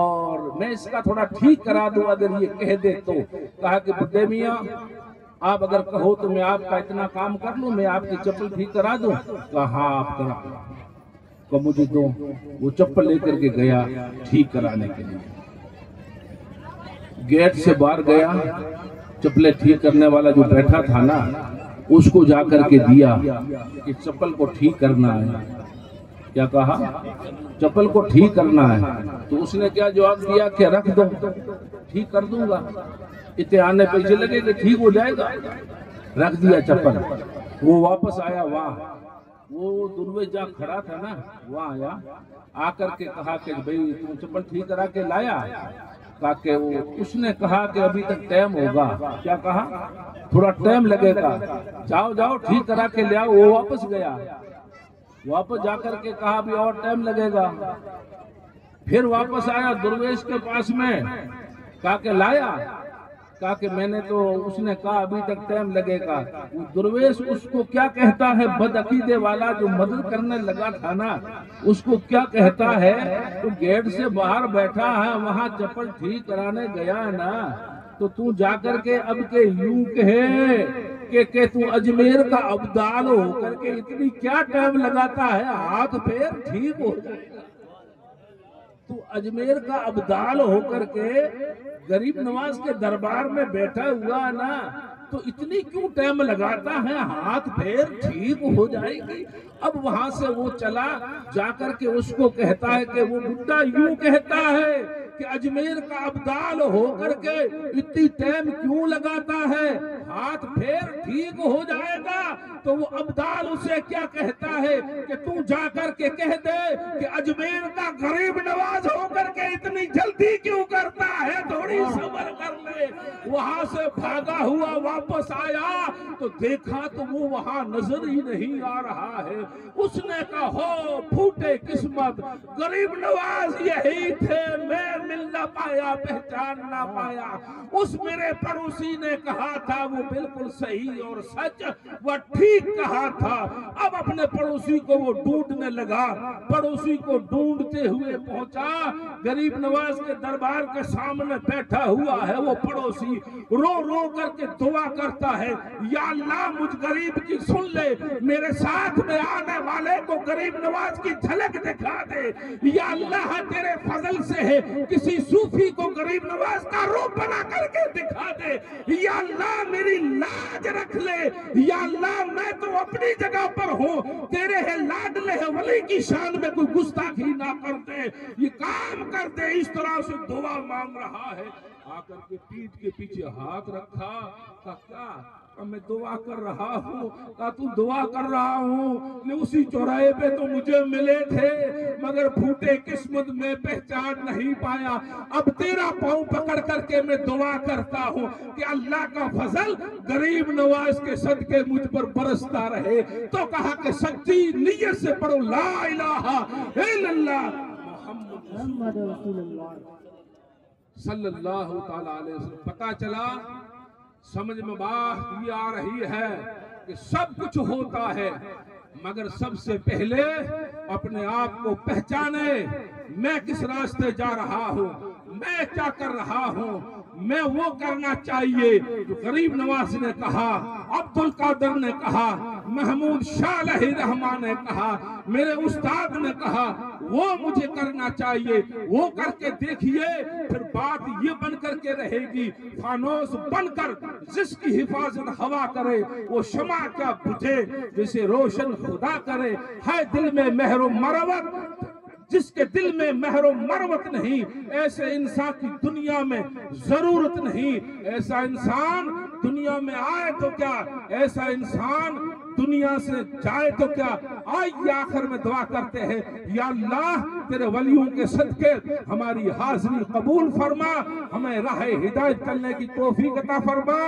اور میں اس کا تھوڑا ٹھیک کرا دوں اگر یہ کہہ دے تو۔ کہا کہ بڈھے میاں آپ اگر کہو تو میں آپ کا اتنا کام کر لوں، میں آپ کی چپل ٹھیک کرا دوں؟ کہا ہاں آپ کرا دو، مجھے دو۔ وہ چپل لے کر کے گیا ٹھیک کرانے کے لیے، گیٹ سے باہر گیا، چپلیں ٹھیک کرنے والا جو بیٹھا تھا نا اس کو جا کر کے دیا کہ چپل کو ٹھیک کرنا ہے۔ کیا کہا؟ چپل کو ٹھیک کرنا ہے۔ تو اس نے کیا جواب دیا کہ رکھ دو، ٹھیک کر دوں گا، اتنے آنے پیسے لگے کہ ٹھیک ہو جائے گا۔ رکھ دیا چپل، وہ واپس آیا، وہاں وہ درویش جہاں کھڑا تھا نا وہاں آیا، آ کر کے کہا کہ بھئی تم چپل ٹھیک کرا کے لایا؟ کہا کہ اس نے کہا کہ ابھی تک ٹائم ہوگا۔ کیا کہا؟ تھوڑا ٹائم لگے گا، جاؤ جاؤ ٹھیک کرا کے لے آؤ۔ وہ واپس گیا، واپس جا کر کے کہا ابھی اور ٹائم لگے گا۔ پھر واپس آیا درویش کے پاس میں، کہا کہ لایا؟ کہا کہ میں نے تو، اس نے کہا ابھی تک ٹائم لگے گا۔ وہ درویش اس کو کیا کہتا ہے، بد عقیدے والا جو مدد کرنے لگا تھا نا اس کو کیا کہتا ہے، تو گیٹ سے باہر بیٹھا ہے وہاں چپل ٹھیک کرانے گیا ہے نا، تو تو جا کر کے اب کے یوں کہے کہ تو اجمیر کا ابدال ہو کر کے اتنی کیا ٹائم لگاتا ہے، ہاتھ پیر ٹھیک ہو جائے گا۔ تو اجمیر کا ابدال ہو کر کے غریب نواز کے دربار میں بیٹھا ہوا نا، تو اتنی کیوں ٹائم لگاتا ہے، ہاتھ پیر ٹھیک ہو جائے گی۔ اب وہاں سے وہ چلا، جا کر کے اس کو کہتا ہے کہ وہ بڈھا یوں کہتا ہے کہ اجمیر کا ابدال ہو کر کے اتنی ٹائم کیوں لگاتا ہے، ہاتھ پیر ٹھیک ہو جائے گا۔ تو وہ ابدال اسے کیا کہتا ہے کہ تو جا کر کے کہہ دے کہ اجمیر کا غریب نواز ہو کر کے اتنی جلدی کیوں کرتا ہے، تھوڑی صبر کر لے۔ وہاں سے بھاگا ہوا واپس آیا تو دیکھا تو وہ وہاں نظر ہی نہیں آ رہا ہے۔ اس نے کہا ہو پھوٹے قسمت، غریب نواز یہی تھے، میں مل نہ پایا، پہچان نہ پایا۔ اس میرے پڑوسی نے کہا تھا وہ بالکل صحیح اور سچ، وہ ٹھیک کہا تھا۔ اب اپنے پڑوسی کو وہ ڈھونڈنے لگا، پڑوسی کو ڈھونڈتے ہوئے پہنچا، غریب نواز کے دربار کے سامنے بیٹھ بیٹھا ہوا ہے وہ پڑوسی رو رو کر کے دعا کرتا ہے، یا اللہ مجھ غریب کی سن لے، میرے ساتھ میں آنے والے کو غریب نواز کی جھلک دکھا دے، یا اللہ تیرے فضل سے ہے کسی صوفی کو غریب نواز کا روپ بنا کر کے دکھا دے، یا اللہ میری لاج رکھ لے، یا اللہ میں تو اپنی جگہ پر ہوں، تیرے ہے لاڈلے ہے ولی کی شان میں کوئی گستاخی نہ کر دے، یہ کام کر دے۔ اس طرح سے دعا مانگ رہا ہے، آ کر کے پیٹھ کے پیچھے ہاتھ رکھا، کہا کیا میں دعا کر رہا ہوں، کہا تو دعا کر رہا ہوں، اسی چوراہے پہ تو مجھے ملے تھے مگر پھوٹے قسمت میں پہچان نہیں پایا، اب تیرا پاؤں پکڑ کر کے میں دعا کرتا ہوں کہ اللہ کا فضل غریب نواز کے صدقے مجھ پر برستا رہے۔ تو کہا کہ سچی نیت سے پڑھو لا الہ الا اللہ محمد رسول اللہ صلی اللہ تعالیٰ علیہ وسلم۔ پتہ چلا، سمجھ میں بات یہ آ رہی ہے کہ سب کچھ ہوتا ہے مگر سب سے پہلے اپنے آپ کو پہچانے، میں کس راستے جا رہا ہوں، میں کیا کر رہا ہوں، میں وہ کرنا چاہیے جو غریب نواز نے کہا، عبد القادر نے کہا، محمود شاہ علیہ رحمان نے کہا، میرے استاد نے کہا، وہ مجھے کرنا چاہیے، وہ کر کے دیکھیے، پھر بات یہ بن کر کے رہے گی، فانوس بن کر جس کی حفاظت ہوا کرے وہ شمع کیا بجھے جسے روشن خدا کرے، ہے دل میں مہر و مروت جس کے دل میں مہر و مروت نہیں، ایسے انسان کی دنیا میں ضرورت نہیں، ایسا انسان دنیا میں آئے تو کیا، ایسا انسان دنیا سے جائے تو کیا۔ آئیے آخر میں دعا کرتے ہیں، یا اللہ تیرے ولیوں کے صدقے ہماری حاضری قبول فرما، ہمیں راہ ہدایت چلنے کی توفیق عطا فرما۔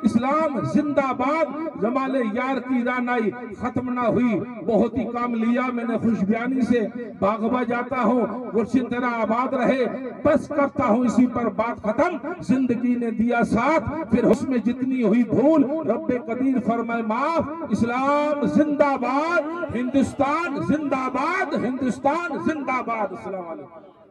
اسلام زندہ باد، جمال یار کی رانائی ختم نہ ہوئی، بہت ہی کام لیا میں نے خوش بیانی سے، باغبہ جاتا ہوں گلشن تیرا آباد رہے، بس کرتا ہوں اسی پر بات ختم، زندگی نے دیا ساتھ پھر اس میں جتنی ہوئی بھول رب قدیر فرمائے معاف۔ اسلام زندہ باد، ہندوستان زندہ باد، ہندوستان زندہ باد۔ السلام علیکم۔